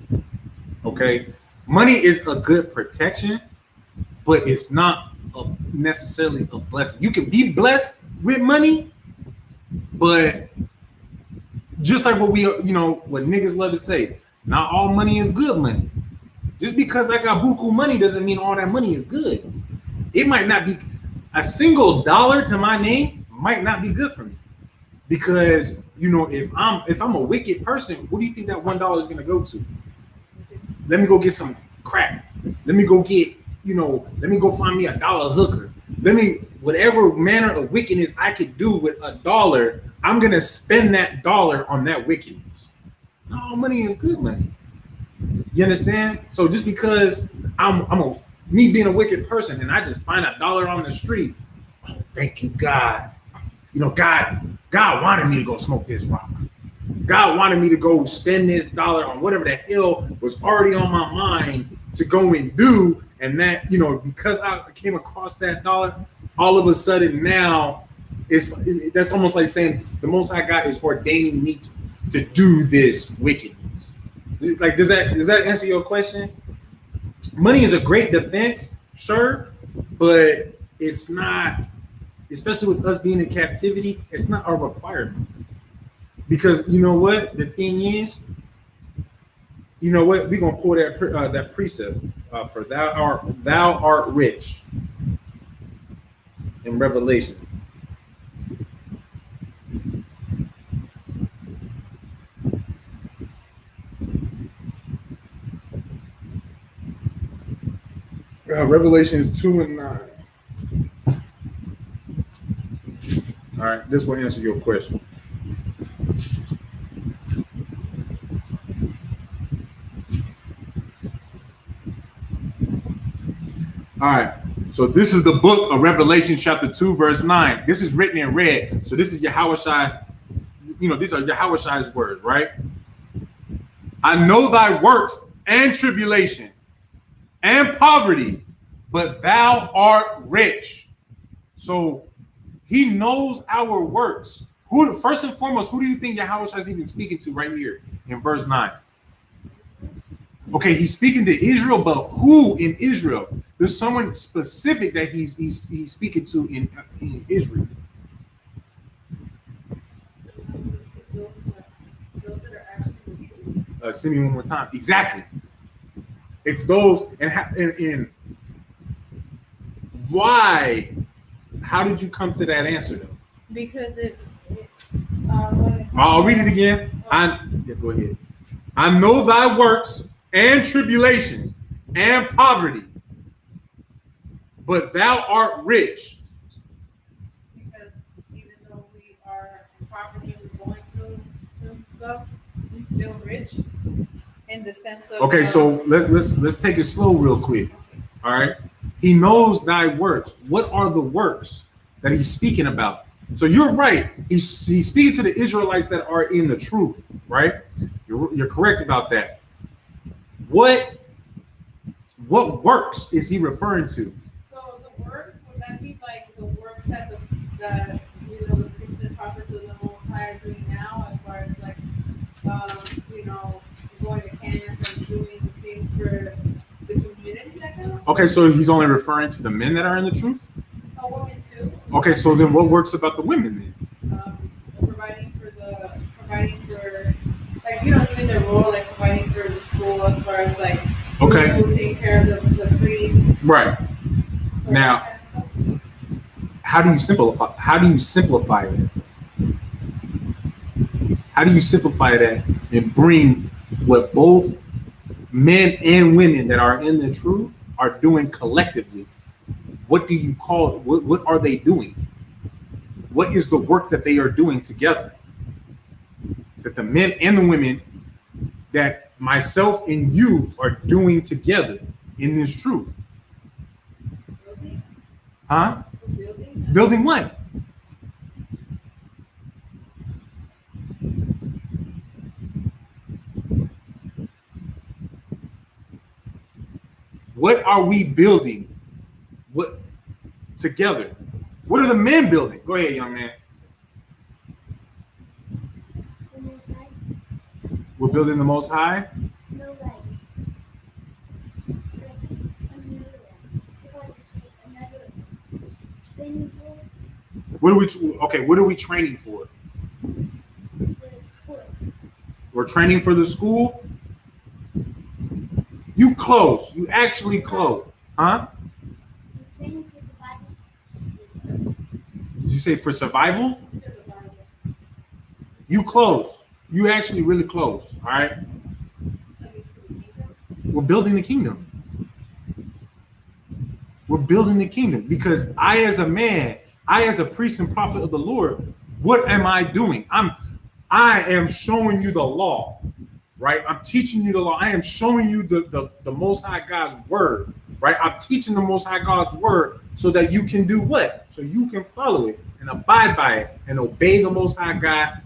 Okay? Money is a good protection, but it's not necessarily a blessing. You can be blessed with money, but just like what what niggas love to say, not all money is good money. Just because I got buku money doesn't mean all that money is good. It might not be a single dollar to my name might not be good for me. Because you know, if I'm a wicked person, what do you think that $1 is gonna go to? Let me go get some crack. Let me go get, let me go find me $1 hooker. Whatever manner of wickedness I could do with $1, I'm gonna spend that dollar on that wickedness. No, money is good money. You understand? So just because me being a wicked person and I just find $1 on the street, oh, thank you, God. You know, God wanted me to go smoke this rock. God wanted me to go spend this dollar on whatever the hell was already on my mind to go and do. And that, because I came across that dollar, all of a sudden now that's almost like saying the Most High God is ordaining me to do this wickedness. Like, does that answer your question? Money is a great defense, sure, but it's not, especially with us being in captivity, it's not our requirement. Because you know what? The thing is, you know what? We're gonna pull that precept for thou art rich in Revelation. Revelation is 2 and 9. All right, this will answer your question. All right, so this is the book of Revelation chapter 2, verse 9. This is written in red. So this is Yahushua, these are Yahushua's words, right? I know thy works and tribulation and poverty, but thou art rich. So he knows our works. First and foremost, who do you think Yahushua is even speaking to right here in verse 9? Okay, he's speaking to Israel, but who in Israel? There's someone specific that he's speaking to in Israel. Those that are actually true. Send me one more time. Exactly. It's those, and why? How did you come to that answer though? Because I'll read it again. Go ahead. I know thy works and tribulations and poverty, but thou art rich. Because even though we are in poverty, we're going through some stuff, we're still rich in the sense of. Okay, so let's take it slow real quick. All right. He knows thy works. What are the works that he's speaking about? So you're right. He's speaking to the Israelites that are in the truth, right? You're correct about that. What works is he referring to? So the works, would that be like the works that the priests and prophets of the Most High are doing now, as far as like going to camp and doing things for the community that kind of? Okay, so he's only referring to the men that are in the truth? Women too. Okay, so then what works about the women then? Providing for doing their role, like providing for the school as far as like okay, who take care of the priests. Right. So now, kind of how do you simplify it? How do you simplify that and bring what both men and women that are in the truth are doing collectively? What do you call it? What are they doing? What is the work that they are doing together? That the men and the women, that myself and you are doing together in this truth. Huh? Building what? What are we building? What together? What are the men building? Go ahead, young man. The Most High. We're building the Most High. No, another training for What are we? Okay, what are we training for? the school. We're training for the school. You close. You actually close, huh? The training for the Bible. Did you say for survival? You close. You actually really close. All right. We're building the kingdom. We're building the kingdom because I, as a man, I, as a priest and prophet of the Lord, what am I doing? I am showing you the law, right? I'm teaching you the law. I am showing you the Most High God's word, right? I'm teaching the Most High God's word so that you can do what? So you can follow it and abide by it and obey the Most High God.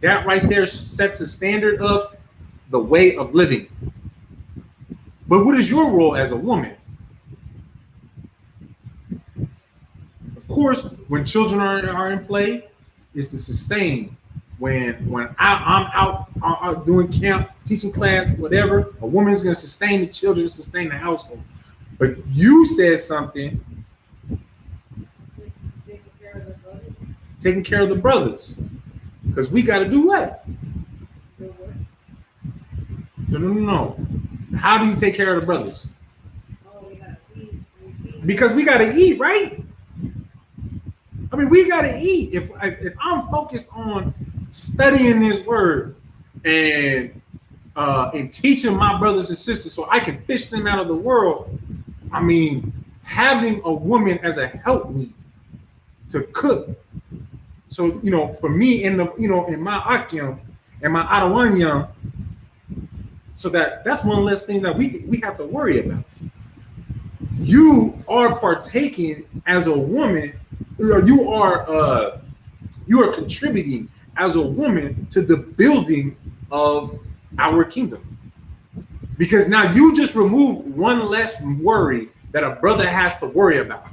That right there sets a standard of the way of living. But what is your role as a woman? Of course, when children are in play, is to sustain. When I'm out doing camp, teaching class, whatever, a woman's going to sustain the children, sustain the household. But you said something. Taking care of the brothers. Because we got to do what? No. How do you take care of the brothers? Because we got to eat, right? I mean, we got to eat. If I'm focused on studying this word and teaching my brothers and sisters so I can fish them out of the world, I mean, having a woman as a helpmeet to cook. So, for me in my Akyam and my Adawanyam, so that's one less thing that we have to worry about. You are partaking as a woman, or you are contributing as a woman to the building of our kingdom. Because now you just remove one less worry that a brother has to worry about.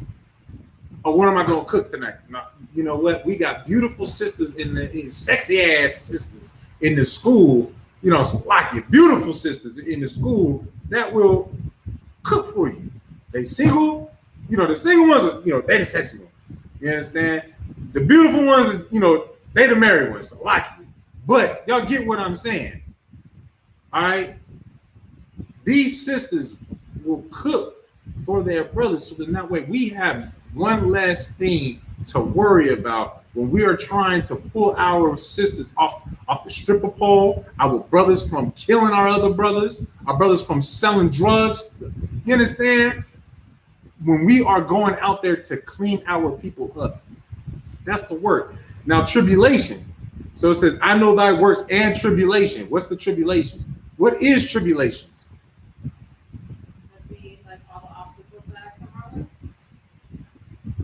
Oh, what am I going to cook tonight? Now, you know what? We got beautiful sisters sexy ass sisters in the school, beautiful sisters in the school that will cook for you. They single, the single ones are, they the sexy ones. You understand? The beautiful ones is, they the married ones, so like you. But y'all get what I'm saying. All right. These sisters will cook for their brothers so that that way we have one less thing to worry about when we are trying to pull our sisters off the stripper pole, our brothers from killing our other brothers, our brothers from selling drugs. You understand? When we are going out there to clean our people up, that's the work. Now, tribulation. So it says, I know thy works and tribulation. What's the tribulation? What is tribulations? Like all the obstacles that come our way?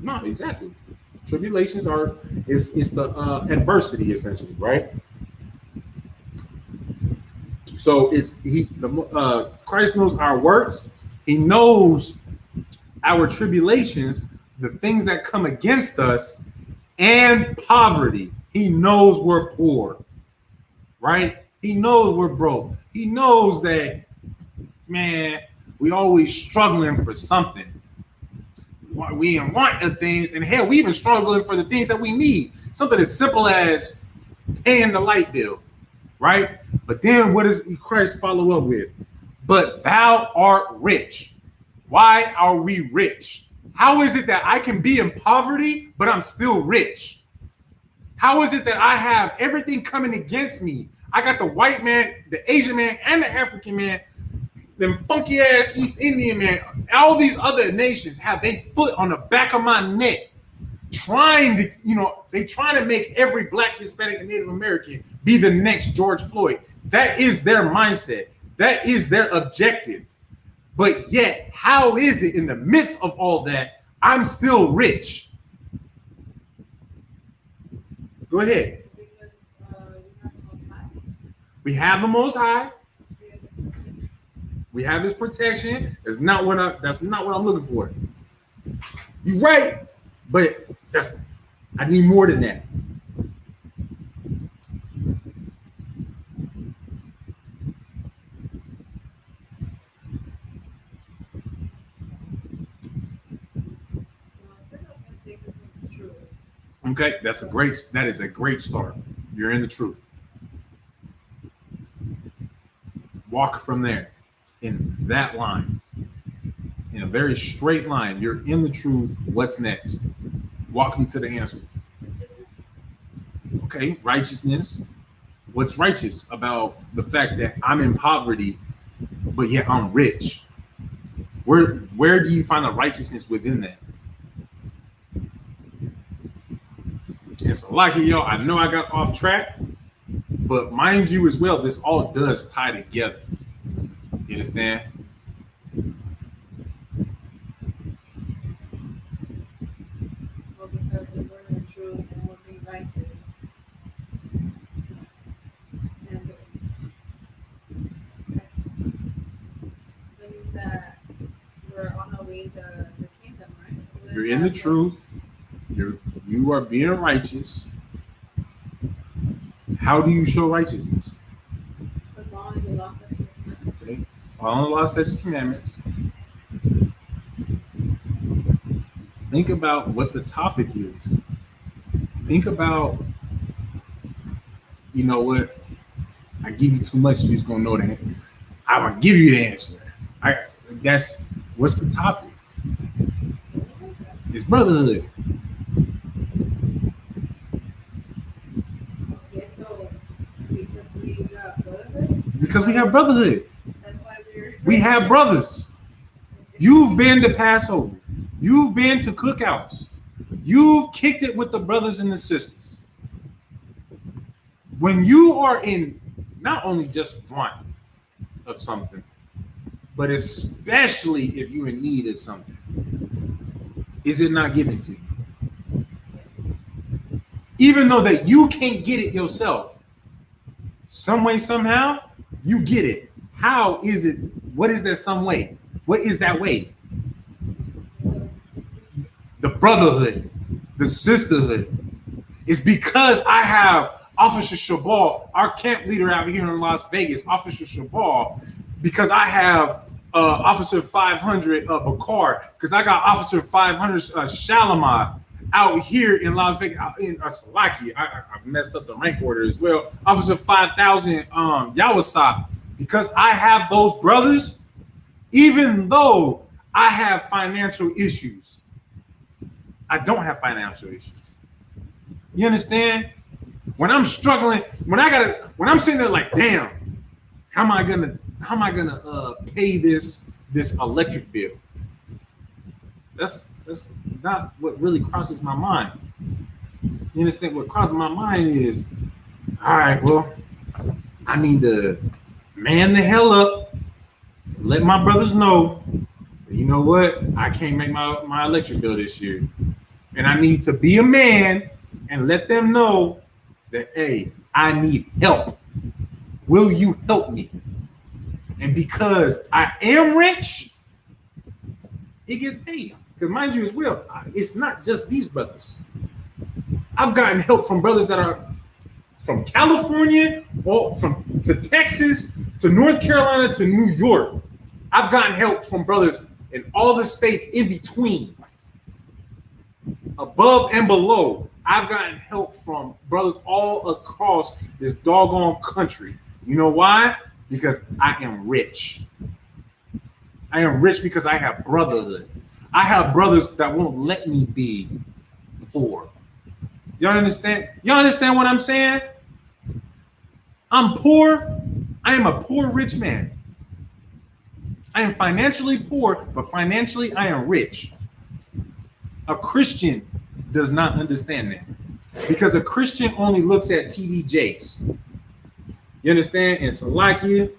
No, exactly. Tribulations is the adversity essentially, right? So Christ knows our works. He knows our tribulations, the things that come against us, and poverty. He knows we're poor, right? He knows we're broke. He knows that, man, we always struggling for something. We want the things, and hell, we even struggling for the things that we need. Something as simple as paying the light bill, right? But then what does Christ follow up with? But thou art rich. Why are we rich? How is it that I can be in poverty, but I'm still rich? How is it that I have everything coming against me? I got the white man, the Asian man, and the African man, them funky ass East Indian man, all these other nations have their foot on the back of my neck, trying to, they trying to make every Black, Hispanic, and Native American be the next George Floyd. That is their mindset. That is their objective. But yet, how is it in the midst of all that, I'm still rich? Go ahead. Because we have the Most High. We have His protection. That's not what I'm looking for. You're right, but I need more than that. Okay, that is a great start. You're in the truth. Walk from there in that line, in a very straight line. You're in the truth. What's next? Walk me to the answer. Okay, righteousness. What's righteous about the fact that I'm in poverty, but yet I'm rich? Where do you find the righteousness within that? And so, like y'all, I know I got off track, but mind you as well, this all does tie together. You understand? Well, because we're learning the truth and we're being righteous. And that means that we're on our way to the kingdom, right? You're in the truth. You are being righteous. How do you show righteousness? Following the law. Okay, following the law, statutes, and commandments. Think about what the topic is. Think about, you know what? I give you too much, you're just gonna know that. I'm gonna give you the answer. What's the topic? It's brotherhood. Okay, so Because we have brotherhood. That's why we have brothers. You've been to Passover. You've been to cookouts. You've kicked it with the brothers and the sisters. When you are in not only just want of something, but especially if you're in need of something, is it not given to you? Even though that you can't get it yourself, some way, somehow, you get it. How is it? What is that some way? What is that way? The brotherhood, the sisterhood. It's because I have Officer Shabal, our camp leader out here in Las Vegas, Officer Shabal, because I have Officer 500 Bakar, because I got Officer 500 Shalimar out here in Las Vegas, in Salaki. I messed up the rank order as well. Officer 5000 Yawasop, because I have those brothers, even though I have financial issues. I don't have financial issues. You understand? When I'm struggling, when I'm sitting there like, damn, how am I gonna pay this electric bill? That's not what really crosses my mind. You understand? What crosses my mind is, all right, well, I need to man the hell up, let my brothers know, you know what, I can't make my electric bill this year. And I need to be a man and let them know that, hey, I need help. Will you help me? And because I am rich, it gets paid. Because mind you as well, it's not just these brothers. I've gotten help from brothers that are from California, or to Texas, to North Carolina, to New York. I've gotten help from brothers in all the states in between, above and below. I've gotten help from brothers all across this doggone country. You know why? Because I am rich. I am rich because I have brotherhood. I have brothers that won't let me be poor. Y'all understand? Y'all understand what I'm saying? I'm poor. I am a poor rich man. I am financially poor, but financially I am rich. A Christian does not understand that because a Christian only looks at TV Jakes. You understand? And Salakia,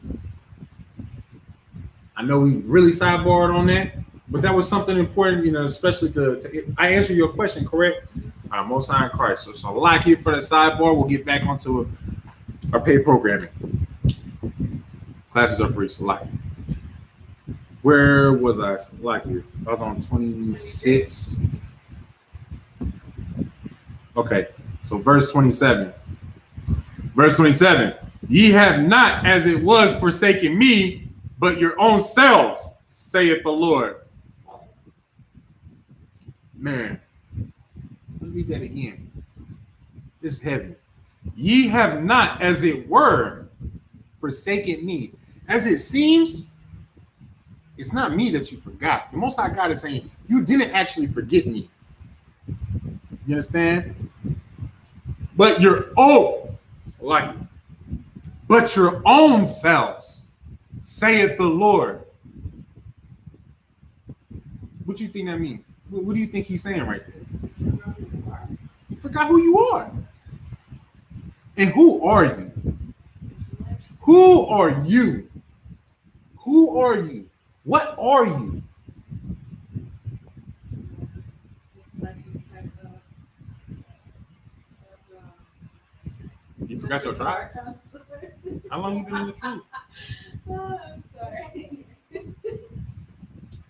I know we really sidebarred on that, but that was something important, especially to I answer your question, correct? Most High in Christ. So Salakia for the sidebar. We'll get back onto our paid programming. Classes are free. Salakia. Where was I? Salakia. I was on 26. Okay, so verse 27. Verse 27. Ye have not as it was forsaken me, but your own selves, saith the Lord. Man, let's read that again. It's heavy. Ye have not as it were forsaken me. As it seems, it's not me that you forgot. The Most High God is saying, you didn't actually forget me. You understand? But your own, but your own selves, saith the Lord. What do you think that means? What do you think he's saying right there? You forgot who you are. And who are you? Who are you? Who are you? What are you? You forgot your tribe? How long you been in the truth? I'm sorry.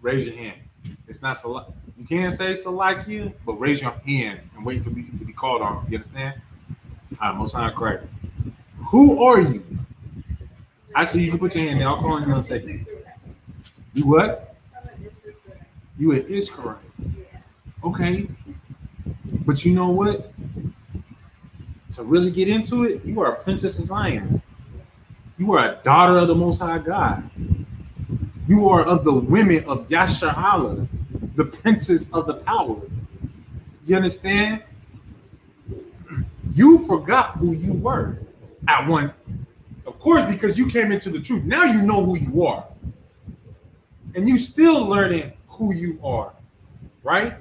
Raise your hand. It's not Salak. You can't say Salakia, but raise your hand and wait to be called on. You understand? Most High Christ. Who are you? I see you can put your hand there. I'll call on you in a second. You what? You an Israelite. Okay. But you know what? To really get into it, you are a princess of Zion. You are a daughter of the Most High God. You are of the women of Yasha'Allah, the princess of the power. You understand? You forgot who you were at one. Of course, because you came into the truth. Now you know who you are. And you still learning who you are, right?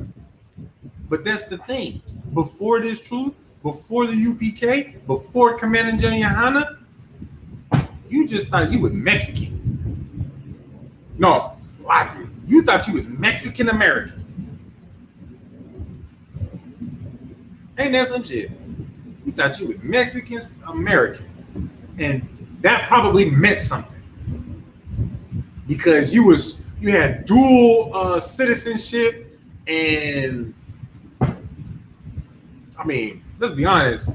But that's the thing. Before this truth, before the UPK, before Commanding General Yohana, you just thought you was Mexican. No, you thought you was Mexican American. Ain't that some shit? You thought you was Mexican American. And that probably meant something. Because you had dual citizenship, and I mean, let's be honest,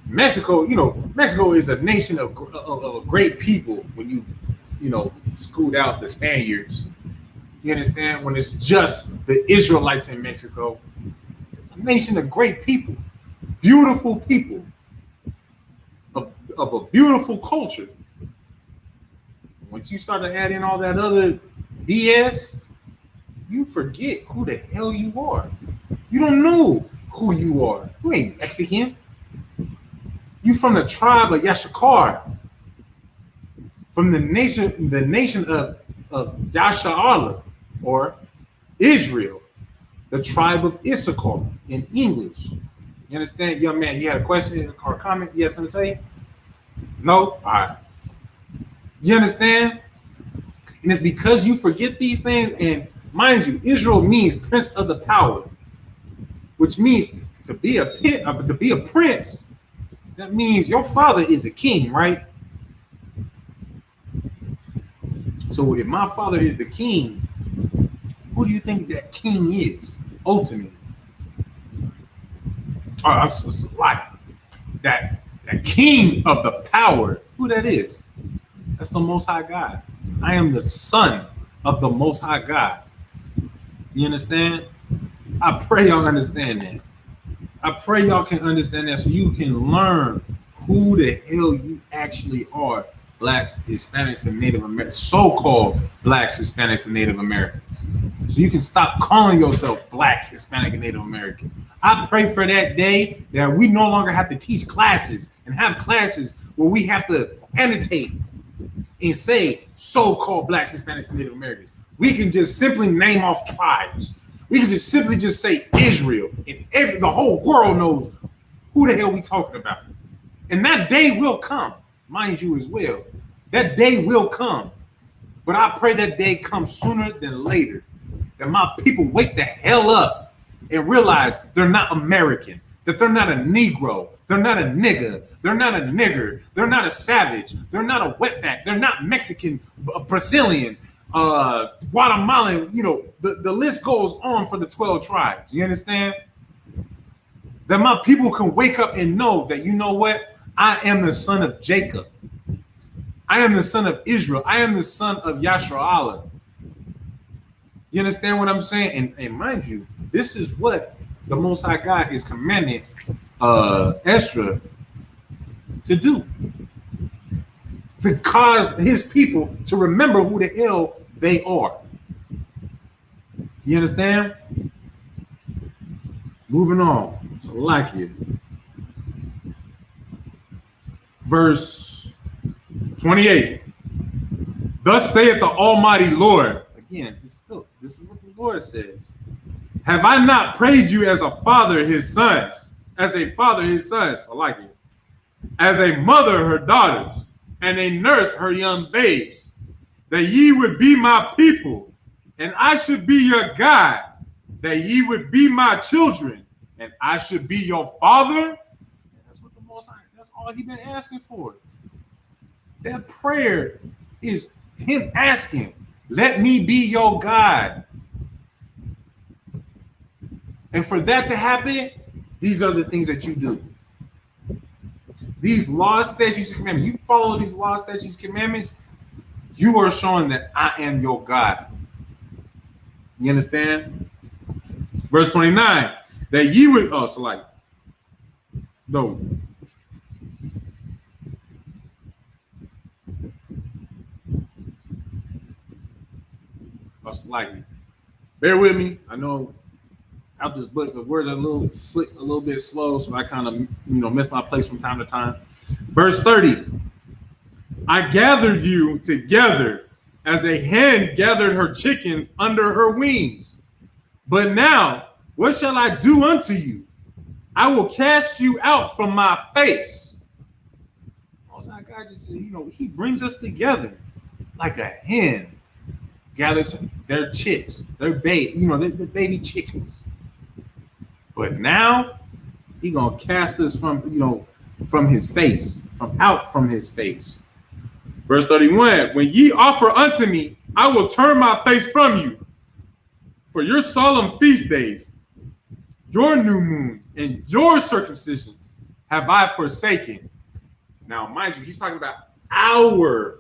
Mexico is a nation of great people when you screwed out the Spaniards. You understand? When it's just the Israelites in Mexico, it's a nation of great people, beautiful people, of a beautiful culture. Once you start to add in all that other BS, you forget who the hell you are. You don't know who you are. You ain't Mexican. You from the tribe of Yashakar, from the nation of Yasha'Allah, or Israel, the tribe of Issachar in English. You understand, young man? You had a question or comment? You had something to say? No? All right. You understand? And it's because you forget these things. And mind you, Israel means prince of the power, which means to be a prince. That means your father is a king, right? So if my father is the king, who do you think that king is ultimately? I'm so like that king of the power. Who that is? That's the Most High God. I am the son of the Most High God. You understand? I pray y'all understand that. I pray y'all can understand that so you can learn who the hell you actually are. Blacks, Hispanics, and Native Americans. So-called Blacks, Hispanics, and Native Americans. So you can stop calling yourself Black, Hispanic, and Native American. I pray for that day that we no longer have to teach classes and have classes where we have to annotate and say so-called Blacks, Hispanics, and Native Americans. We can just simply name off tribes. We can just simply just say Israel, and the whole world knows who the hell we talking about. And that day will come, mind you as well. That day will come. But I pray that day comes sooner than later. That my people wake the hell up and realize they're not American, that they're not a Negro, they're not a nigga, they're not a nigger, they're not a savage, they're not a wetback, they're not Mexican, Brazilian, Guatemalan, the list goes on for the 12 tribes. You understand? That my people can wake up and know that, you know what? I am the son of Jacob. I am the son of Israel. I am the son of Yasharallah. You understand what I'm saying? And mind you, this is what the Most High God is commanding Ezra to do. To cause his people to remember who the hell they are. You understand? Moving on. So like it. Verse 28. Thus saith the Almighty Lord. Again, this is what the Lord says. Have I not prayed you as a father his sons? As a father his sons. I like it. As a mother her daughters. And a nurse her young babes. That ye would be my people. And I should be your God. That ye would be my children. And I should be your father. And that's what the Most High, that's all he's been asking for. That prayer is him asking, let me be your God. And for that to happen, these are the things that you do. These laws, statutes, and commandments, you follow these laws, statutes, commandments, you are showing that I am your God. You understand? Verse 29, that ye would, no. Slightly. Bear with me. I know out this book the words are a little slick, a little bit slow, so I kind of miss my place from time to time. Verse 30. I gathered you together as a hen gathered her chickens under her wings. But now, what shall I do unto you? I will cast you out from my face. Also, God just said, he brings us together like a hen gathers their chicks, their baby, the baby chickens. But now he gonna cast us from his face, from his face. Verse 31, when ye offer unto me, I will turn my face from you. For your solemn feast days, your new moons, and your circumcisions have I forsaken. Now, mind you, he's talking about our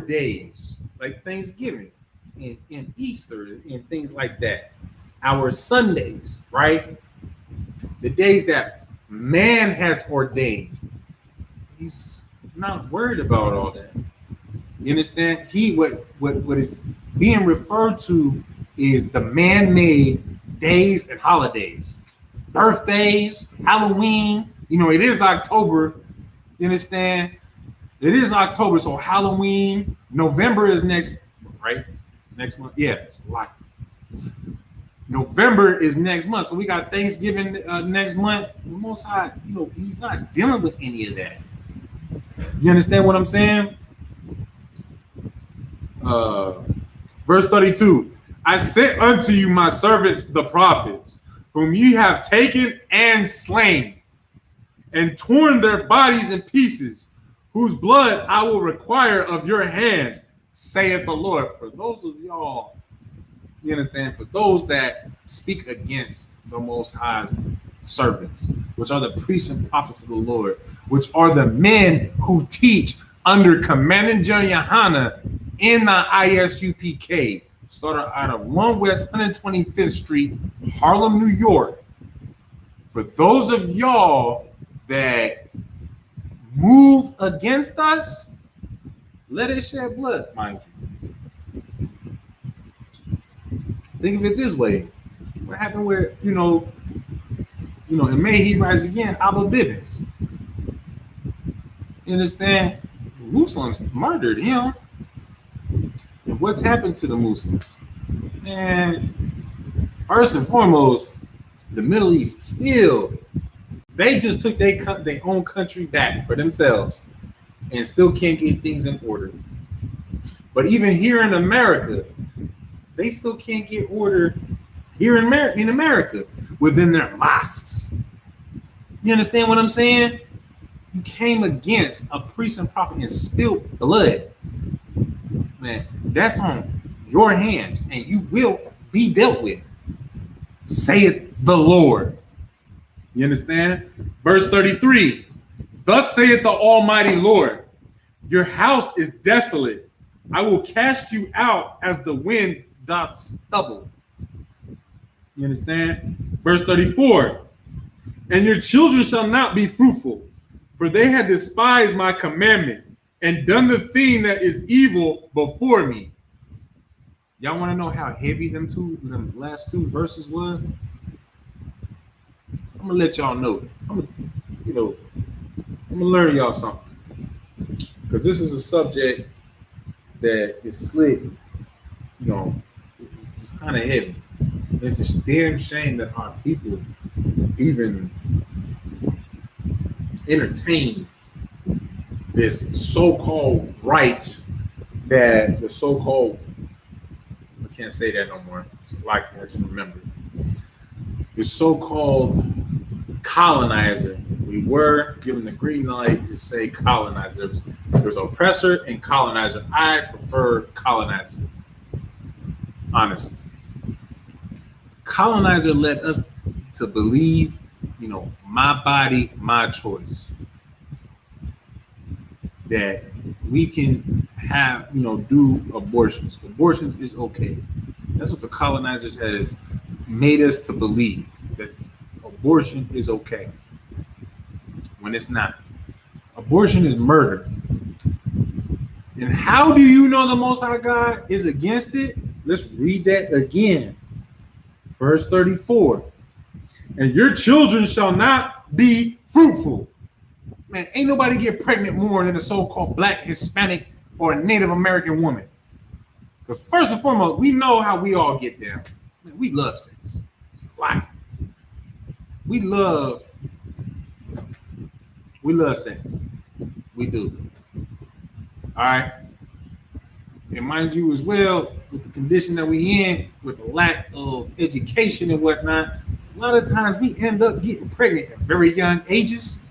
days. Like Thanksgiving and Easter and things like that. Our Sundays, right? The days that man has ordained. He's not worried about all that. You understand? What is being referred to is the man-made days and holidays. Birthdays, Halloween. It is October. You understand? It is October, so Halloween, November is next, right? Next month, yeah, it's a lot. November is next month, so we got Thanksgiving next month. The Most High, he's not dealing with any of that. You understand what I'm saying? Verse 32, I sent unto you my servants, the prophets, whom ye have taken and slain, and torn their bodies in pieces, whose blood I will require of your hands, saith the Lord. For those of y'all, you understand, for those that speak against the Most High's servants, which are the priests and prophets of the Lord, which are the men who teach under Commandant General Yohana in the ISUPK, started out of 1 West 125th Street, Harlem, New York. For those of y'all that move against us, let it shed blood, mind you. Think of it this way. What happened with, and may he rise again, Abba Bivens. You understand? Muslims murdered him. And what's happened to the Muslims? And first and foremost, the Middle East still, they just took their own country back for themselves and still can't get things in order. But even here in America, they still can't get order here in America within their mosques. You understand what I'm saying? You came against a priest and prophet and spilled blood. Man, that's on your hands and you will be dealt with. Saith the Lord. You understand? Verse 33. Thus saith the Almighty Lord, your house is desolate. I will cast you out as the wind doth stubble. You understand? Verse 34. And your children shall not be fruitful, for they had despised my commandment and done the thing that is evil before me. Y'all want to know how heavy them last two verses was? I'm gonna let y'all know. I'm gonna learn y'all something, because this is a subject that is slick. It's kind of heavy. It's a damn shame that our people even entertain this so-called right that the so-called, I can't say that no more. It's like I just remember. The so-called colonizer. We were given the green light to say colonizer. There's oppressor and colonizer. I prefer colonizer. Honestly. Colonizer led us to believe, my body, my choice. That we can have, do abortions. Abortions is okay. That's what the colonizers has made us to believe, that abortion is okay. When it's not. Abortion is murder. And how do you know the Most High God is against it? Let's read that again. Verse 34. And your children shall not be fruitful. Man, ain't nobody get pregnant more than a so-called Black, Hispanic, or Native American woman. Because first and foremost, we know how we all get down. Man, we love sex. It's a lie. We love sex. We do. All right. And mind you as well, with the condition that we in, with the lack of education and whatnot, a lot of times we end up getting pregnant at very young ages.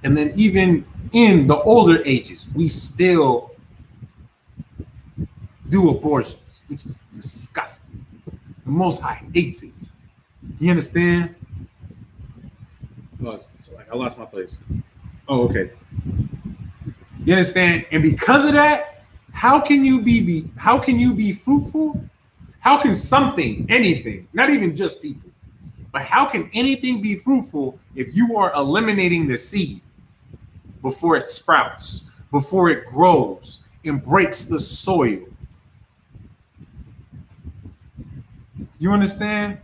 And then even in the older ages, we still do abortions, which is disgusting. The Most High hates it. You understand? I lost my place. Oh, okay. You understand? And because of that, how can you be fruitful? How can something, anything, not even just people, but how can anything be fruitful if you are eliminating the seed before it sprouts, before it grows and breaks the soil? You understand?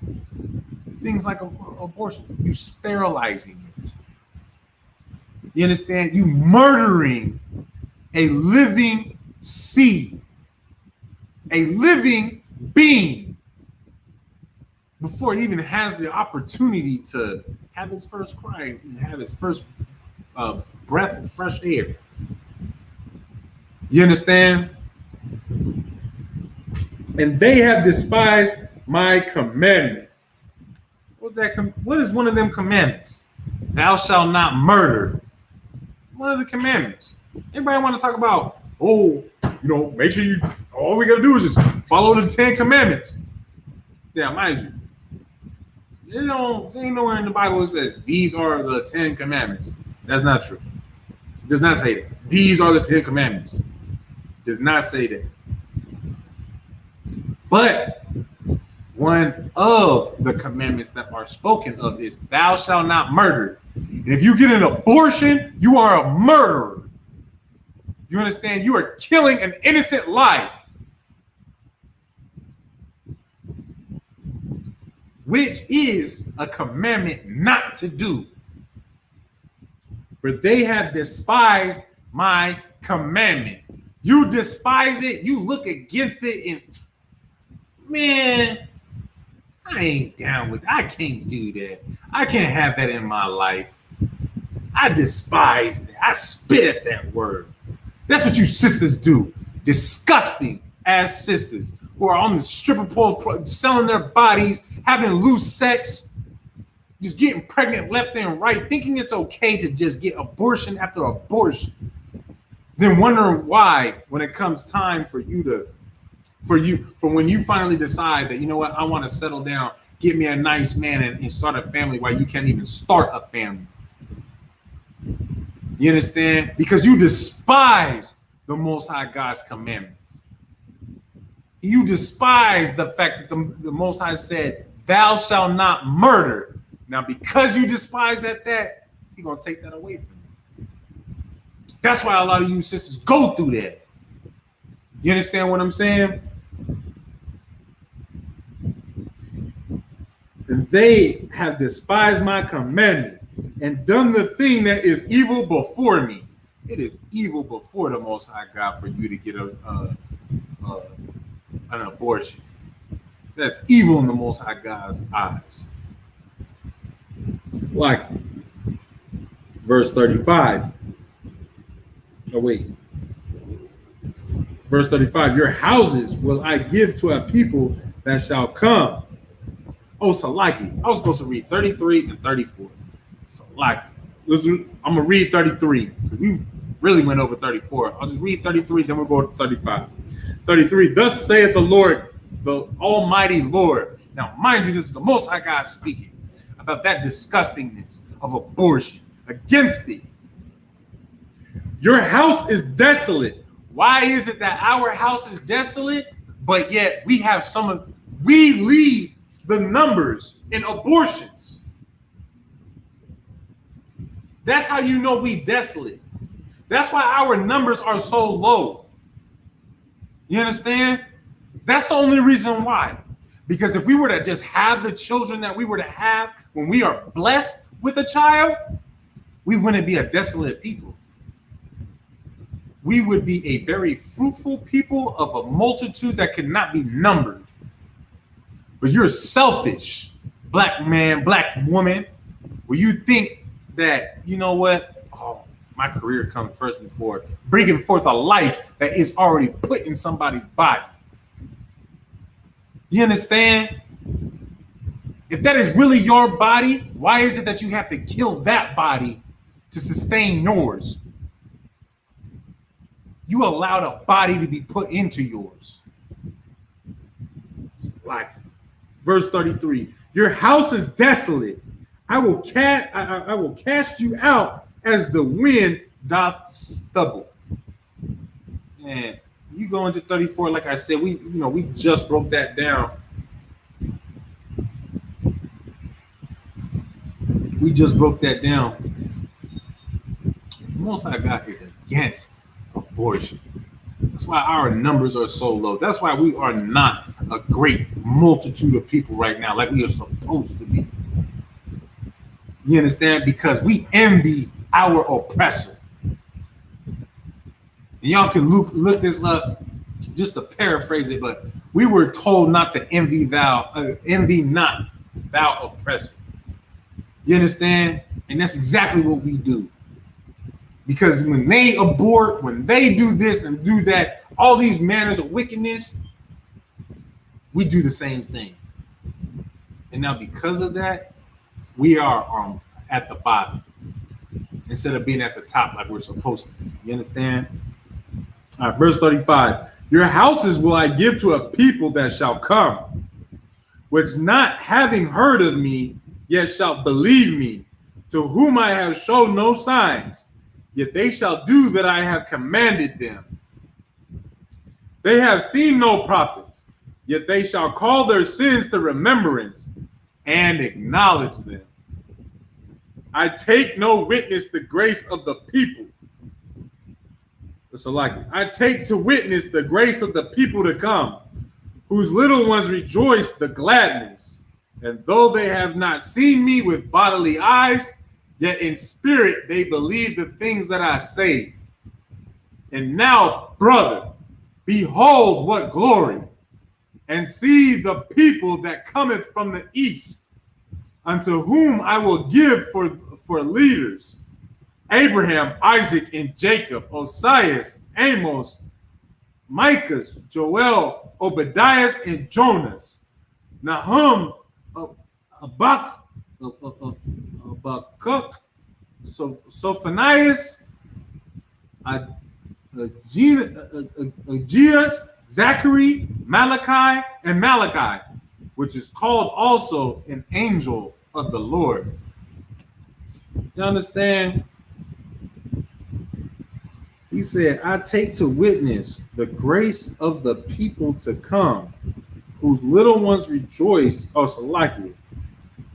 Things like abortion, you sterilizing it. You understand? You murdering a living seed, a living being, before it even has the opportunity to have its first cry and have its first breath of fresh air. You understand? And they have despised my commandment. What's that? What is one of them commandments? Thou shalt not murder. One of the commandments. Anybody want to talk about, make sure all we got to do is just follow the 10 commandments. Yeah, mind you. There ain't nowhere in the Bible that says these are the 10 commandments. That's not true. It does not say that. These are the 10 commandments. It does not say that. But one of the commandments that are spoken of is thou shalt not murder. And if you get an abortion, you are a murderer. You understand? You are killing an innocent life. which is a commandment not to do. For they have despised my commandment. You despise it, you look against it, and man, I ain't down with it. I can't do that. I can't have that in my life. I despise that. I spit at that word. That's what you sisters do. Disgusting ass sisters who are on the stripper pole selling their bodies, having loose sex, just getting pregnant left and right, thinking it's okay to just get abortion after abortion. Then wondering why when it comes time for when you finally decide that, you know what, I want to settle down, get me a nice man and start a family, why you can't even start a family. You understand? Because you despise the Most High God's commandments. You despise the fact that the Most High said, thou shalt not murder. Now, because you despise that, He's going to take that away from you. That's why a lot of you sisters go through that. You understand what I'm saying? And they have despised my commandment and done the thing that is evil before me. It is evil before the Most High God for you to get an abortion. That's evil in the Most High God's eyes. Like verse 35. Oh, wait. Verse 35, your houses will I give to a people that shall come. Oh, Salaki. I was supposed to read 33 and 34. Salaki. I'm going to read 33 because we really went over 34. I'll just read 33, then we'll go to 35. 33, thus saith the Lord, the Almighty Lord. Now, mind you, this is the Most High God speaking about that disgustingness of abortion against it. Your house is desolate. Why is it that our house is desolate, but yet we lead the numbers in abortions? That's how you know we desolate. That's why our numbers are so low. You understand? That's the only reason why. Because if we were to just have the children that we were to have when we are blessed with a child, we wouldn't be a desolate people. We would be a very fruitful people of a multitude that cannot be numbered. But you're selfish, black man, black woman, where you think that, you know what? Oh, my career comes first before bringing forth a life that is already put in somebody's body. You understand? If that is really your body, why is it that you have to kill that body to sustain yours? You allowed a body to be put into yours. Like verse 33, your house is desolate. I will cast you out as the wind doth stubble. And you go into 34, like I said, we just broke that down. We just broke that down. The Most High God is against abortion. That's why our numbers are so low. That's why we are not a great multitude of people right now like we are supposed to be. You understand? Because we envy our oppressor. And y'all can look this up just to paraphrase it, but we were told not to envy not thou oppressor. You understand? And that's exactly what we do. Because when they abort, when they do this and do that, all these manners of wickedness, we do the same thing. And now because of that, we are at the bottom instead of being at the top like we're supposed to be. You understand? All right, verse 35. Your houses will I give to a people that shall come, which not having heard of me, yet shall believe me, to whom I have shown no signs. Yet they shall do that I have commanded them. They have seen no prophets, yet they shall call their sins to remembrance and acknowledge them. I take no witness the grace of the people. So like I take to witness the grace of the people to come, whose little ones rejoice the gladness. And though they have not seen me with bodily eyes, yet in spirit they believe the things that I say. And now, brother, behold what glory, and see the people that cometh from the east, unto whom I will give for leaders Abraham, Isaac, and Jacob, Osias, Amos, Micah, Joel, Obadiah, and Jonas, Nahum, Habakkuk, Sophonias, Aegeus, Zachary, Malachi, and Malachi, which is called also an angel of the Lord. You understand? He said, I take to witness the grace of the people to come, whose little ones rejoice. Oh, so likely.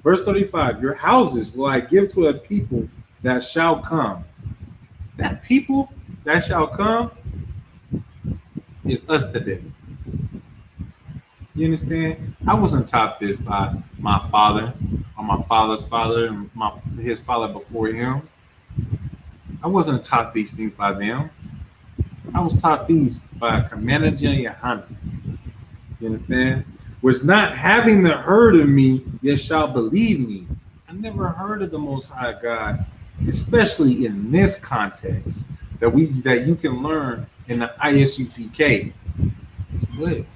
Verse 35, your houses will I give to a people that shall come. That people that shall come is us today. You understand? I wasn't taught this by my father or my father's father and his father before him. I wasn't taught these things by them. I was taught these by Commander Yohanan. You understand? Which not having the heard of me, yet shall believe me. I never heard of the Most High God, especially in this context that you can learn in the ISUPK. But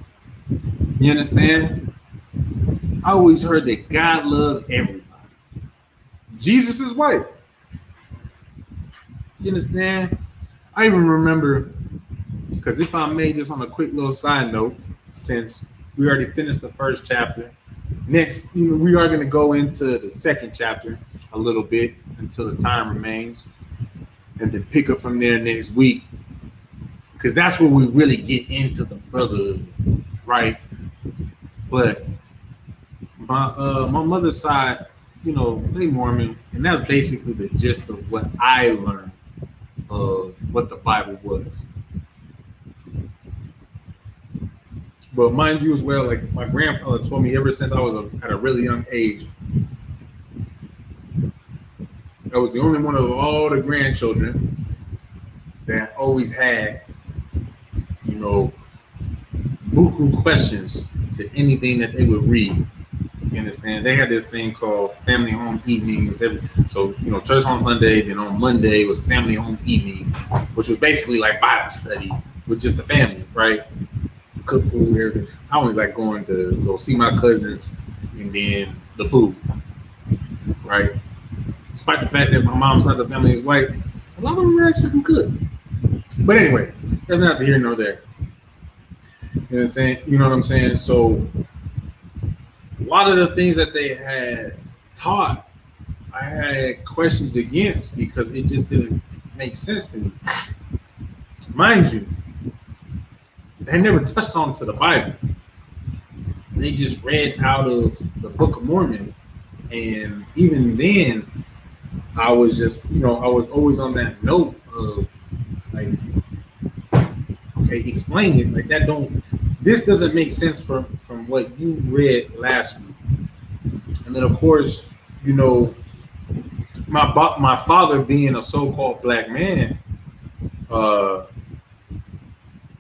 you understand? I always heard that God loves everybody. Jesus is white. You understand? I even remember, because if I made this on a quick little side note, since we already finished the first chapter, next we are going to go into the second chapter a little bit until the time remains, and then pick up from there next week, because that's where we really get into the Brotherhood, right? But my mother's side, they Mormon, and that's basically the gist of what I learned of what the Bible was. But mind you as well, like my grandfather told me ever since I was at a really young age, I was the only one of all the grandchildren that always had, buku questions to anything that they would read. You understand? They had this thing called family home evenings. So, church on Sunday, then on Monday was family home evening, which was basically like Bible study with just the family, right? Cook food, everything. I always like going to go see my cousins and then the food, right? Despite the fact that my mom's side of the family is white, a lot of them actually can cook. But anyway, there's neither here nor there. You know what I'm saying? You know what I'm saying? So a lot of the things that they had taught, I had questions against because it just didn't make sense to me. Mind you, they never touched on to the Bible. They just read out of the Book of Mormon. And even then, I was just, I was always on that note of like, okay, explain it. Like this doesn't make sense from what you read last week. And then of course, my father being a so-called black man,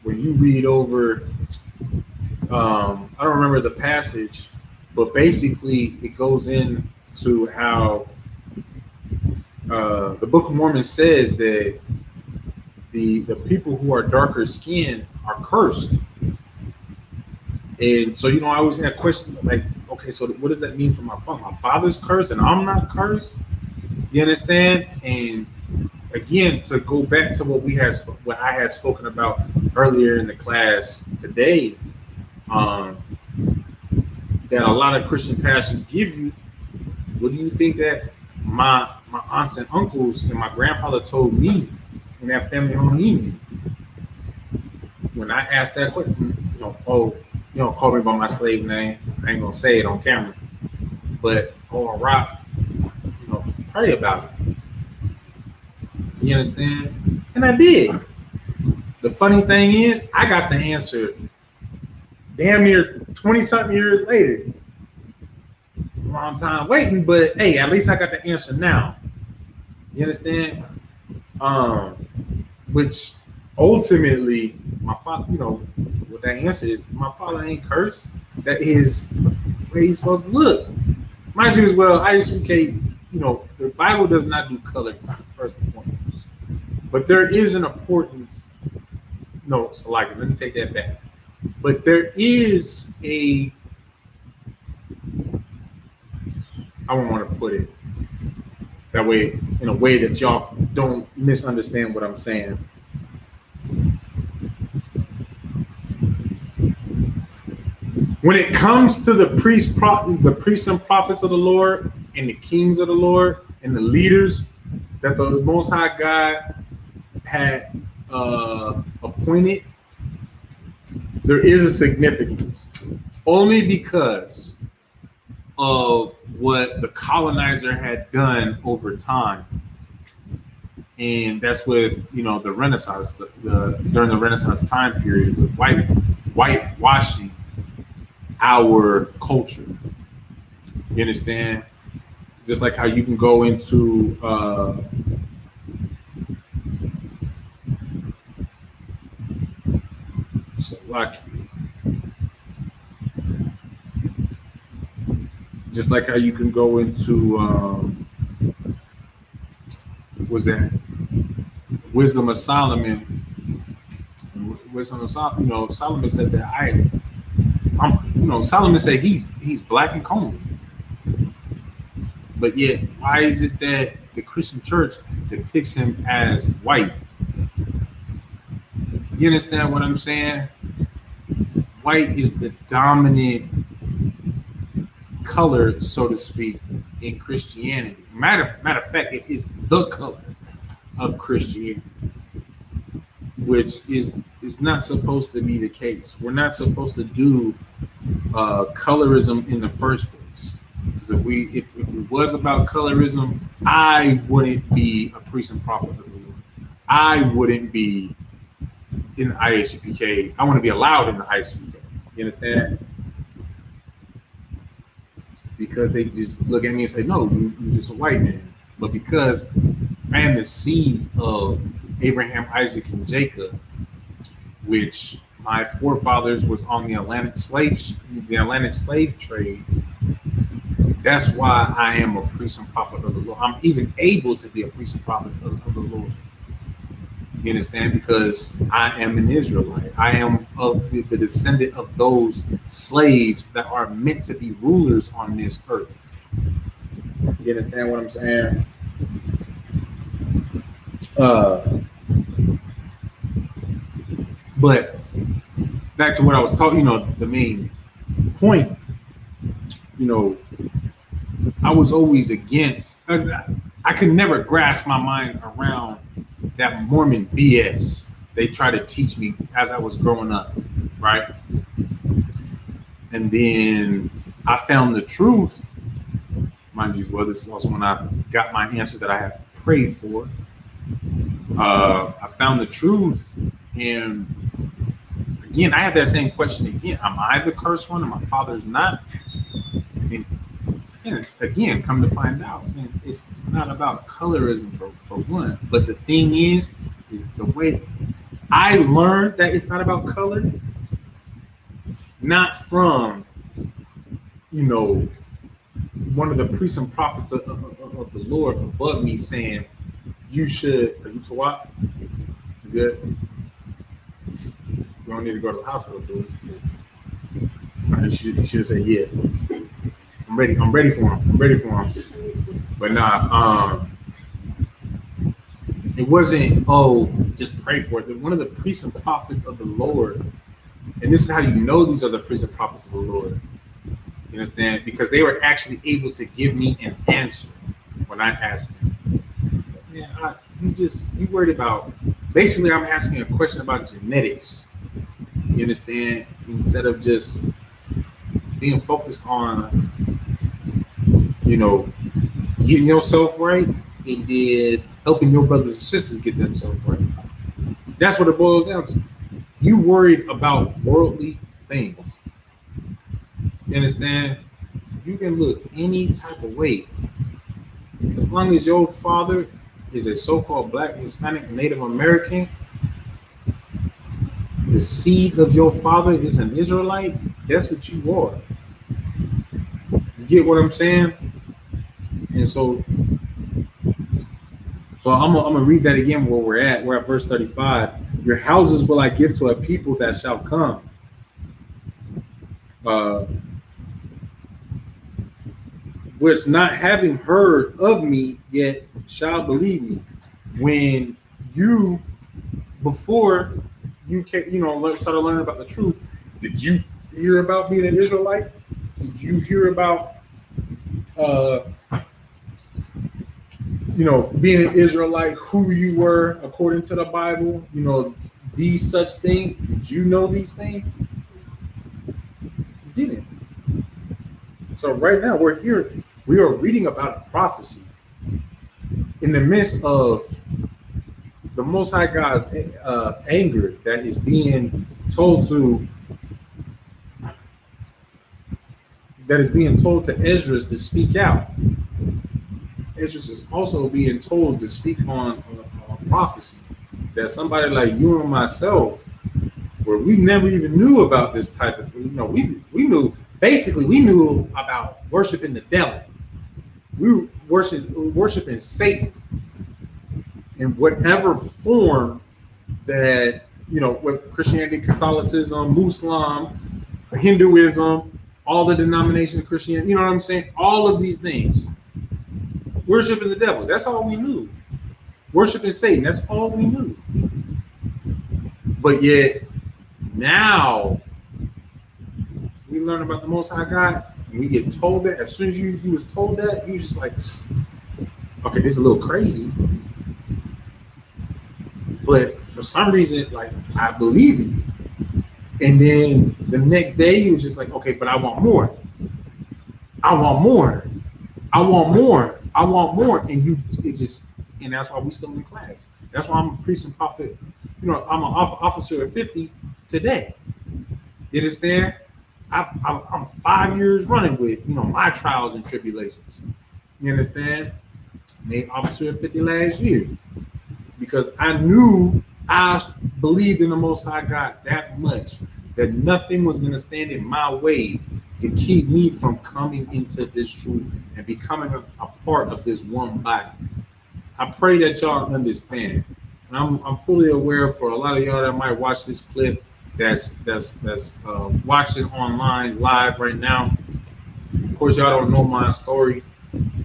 when you read over, I don't remember the passage, but basically it goes into how the Book of Mormon says that the people who are darker skinned are cursed. And so, I always had questions like, okay, so what does that mean for my father? My father's cursed and I'm not cursed? You understand? And again, to go back to what I had spoken about earlier in the class today, that a lot of Christian pastors give you. What do you think that my aunts and uncles and my grandfather told me in that family home evening? When I asked that question, call me by my slave name. I ain't gonna say it on camera, but rock, pray about it. You understand? And I did. The funny thing is, I got the answer damn near 20-something years later. long time waiting, but hey, at least I got the answer now. You understand? Which ultimately, my father, what that answer is, my father ain't cursed. That is where he's supposed to look. Mind you, as well, ISUPK, the Bible does not do colorism, first and foremost. But there is an importance. No, so like, let me take that back. But there is I don't want to put it that way, in a way that y'all don't misunderstand what I'm saying. When it comes to the priests and prophets of the Lord, and the kings of the Lord, and the leaders that the Most High God had appointed, there is a significance, only because of what the colonizer had done over time. And that's with the Renaissance, during the Renaissance time period, with whitewashing our culture. You understand? Just like how you can go into just like how you can go into was that Wisdom of Solomon? Wisdom of Solomon, Solomon said that Solomon said he's black and comely. But yet, why is it that the Christian church depicts him as white? You understand what I'm saying? White is the dominant color, so to speak, in Christianity. Matter of fact, it is the color of Christianity, which is not supposed to be the case. We're not supposed to do colorism in the first place. Because if it was about colorism, I wouldn't be a priest and prophet of the Lord. I wouldn't be in the ISUPK. I want to be allowed in the ISUPK. You understand? Because they just look at me and say, no, you're just a white man. But because I am the seed of Abraham, Isaac, and Jacob, which my forefathers was on the Atlantic slave trade, that's why I am a priest and prophet of the Lord. I'm even able to be a priest and prophet of the Lord. You understand? Because I am an Israelite. I am of the descendant of those slaves that are meant to be rulers on this earth. You understand what I'm saying? But back to what I was talking, the main point, I was always against, I could never grasp my mind around that Mormon BS they tried to teach me as I was growing up, right? And then I found the truth, mind you, well, this is also when I got my answer that I had prayed for. I found the truth, and again, I had that same question again. Am I the cursed one and my father's not? And again, come to find out, man, it's not about colorism for one. But the thing is the way I learned that it's not about color, not from, one of the priests and prophets of the Lord above me saying, you should, are you Tawat? You good? You don't need to go to the hospital, do it. You should say, yeah. I'm ready for him. But nah, it wasn't, just pray for it. One of the priests and prophets of the Lord, and this is how you know these are the priests and prophets of the Lord. You understand? Because they were actually able to give me an answer when I asked them. Man, you worried about, basically I'm asking a question about genetics. You understand? Instead of just being focused on, getting yourself right and then helping your brothers and sisters get themselves right. That's what it boils down to. You worried about worldly things. You understand? You can look any type of way. As long as your father is a so-called Black, Hispanic, Native American, the seed of your father is an Israelite, that's what you are. You get what I'm saying? And so I'm gonna read that again where we're at. We're at verse 35. Your houses will I give to a people that shall come. Which not having heard of me yet shall believe me. When you, before you can, started learning about the truth, did you hear about being an Israelite? Did you hear about, being an Israelite, who you were according to the Bible? These such things. Did you know these things? You didn't. So right now we're here. We are reading about a prophecy in the midst of the Most High God's anger that is being told to Esdras to speak out. Esdras is also being told to speak on a prophecy that somebody like you and myself, where we never even knew about this type of, we knew about worshiping the devil. We were worshiping Satan in whatever form that, with Christianity, Catholicism, Muslim, Hinduism, all the denominations of Christianity, you know what I'm saying? All of these things. Worshiping the devil, that's all we knew. Worshiping Satan, that's all we knew. But yet, now, we learn about the Most High God, and we get told that. As soon as you was told that, you was just like, okay, this is a little crazy. But for some reason, like, I believe you. And then the next day, he was just like, okay, but I want more. I want more. I want more. I want more. And and that's why we still in class. That's why I'm a priest and prophet. I'm an officer of 50 today. You understand? I'm 5 years running with, my trials and tribulations. You understand? Made officer of 50 last year. Because I believed in the Most High God that much that nothing was going to stand in my way to keep me from coming into this truth and becoming a part of this one body. I pray that y'all understand. And I'm fully aware for a lot of y'all that might watch this clip that's watching online live right now. Of course, y'all don't know my story,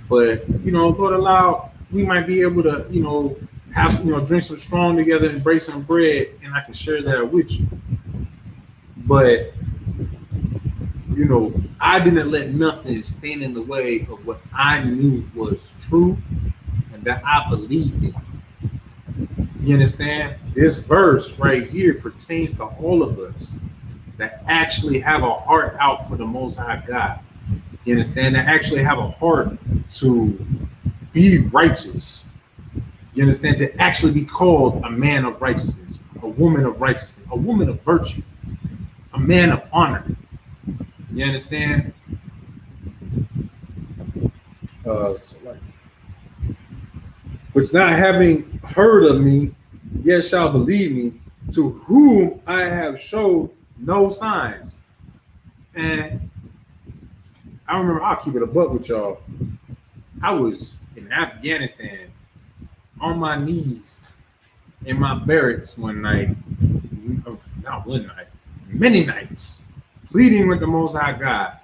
but Lord allow, we might be able to have drink some strong together and break some bread, and I can share that with you. But I didn't let nothing stand in the way of what I knew was true and that I believed in. You understand? This verse right here pertains to all of us that actually have a heart out for the Most High God. You understand? That actually have a heart to be righteous. You understand? To actually be called a man of righteousness, a woman of righteousness, a woman of virtue, a man of honor. You understand? Which not having heard of me, yet shall believe me, to whom I have showed no signs. And I remember, I'll keep it a buck with y'all. I was in Afghanistan on my knees in my barracks one night, not one night, many nights, pleading with the Most High God,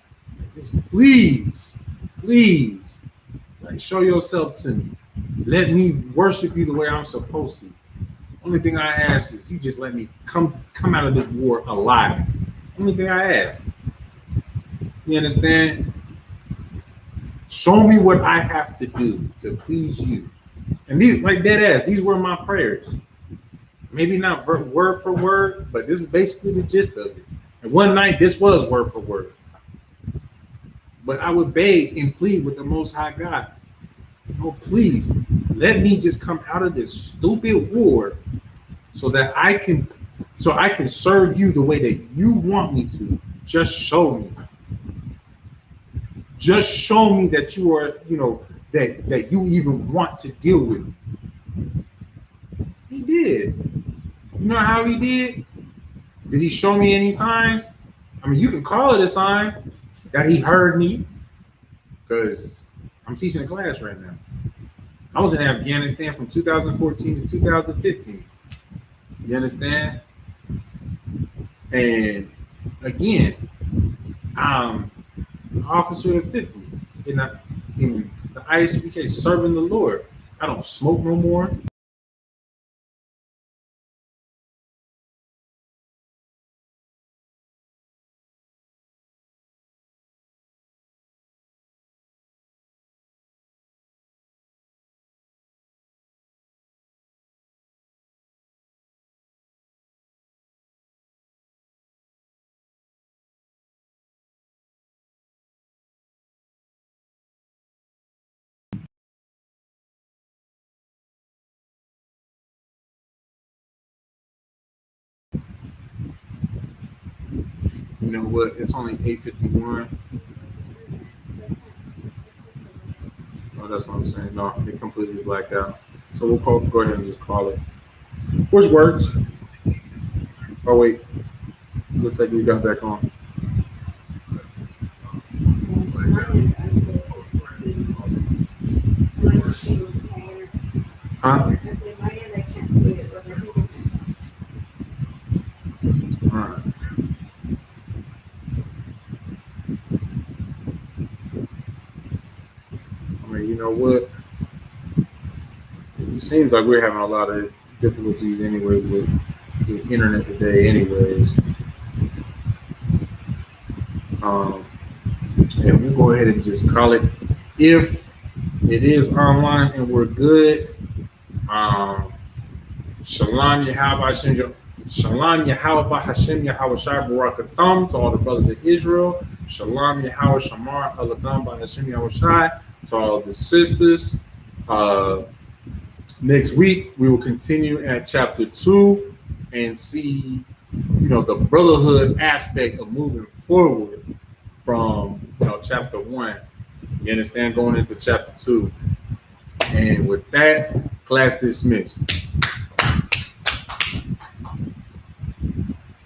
just please, like, show yourself to me. Let me worship you the way I'm supposed to. Only thing I ask is you just let me come out of this war alive. It's the only thing I ask. You understand? Show me what I have to do to please you. And these, like dead ass, these were my prayers. Maybe not word for word, but this is basically the gist of it. And one night, this was word for word. But I would beg and plead with the Most High God. Oh, please, let me just come out of this stupid war so that I can serve you the way that you want me to. Just show me. Just show me that you are, that you even want to deal with me. He did. You know how he did? Did he show me any signs? I mean, you can call it a sign that he heard me, because I'm teaching a class right now. I was in Afghanistan from 2014 to 2015. You understand? And again, I'm an officer of 50 in the ISUPK, serving the Lord. I don't smoke no more. You know what? It's only 8:51. Oh, that's what I'm saying. No, it completely blacked out. So we'll go ahead and just call it. Which works. Oh wait, looks like we got back on. Huh? All right. I mean, you know what? It seems like we're having a lot of difficulties anyway with internet today anyways. And we'll go ahead and just call it. If it is online and we're good, Shalom Yahweh Shalom Yahweh Hashem Yahweh Shai Barakatham to all the brothers of Israel. Shalom Yahweh Shamar Aladam by Hashem Yahweh Shai to all the sisters. Next week we will continue at chapter 2 and see, the brotherhood aspect of moving forward from chapter 1. You understand, going into chapter 2. And with that, class dismissed.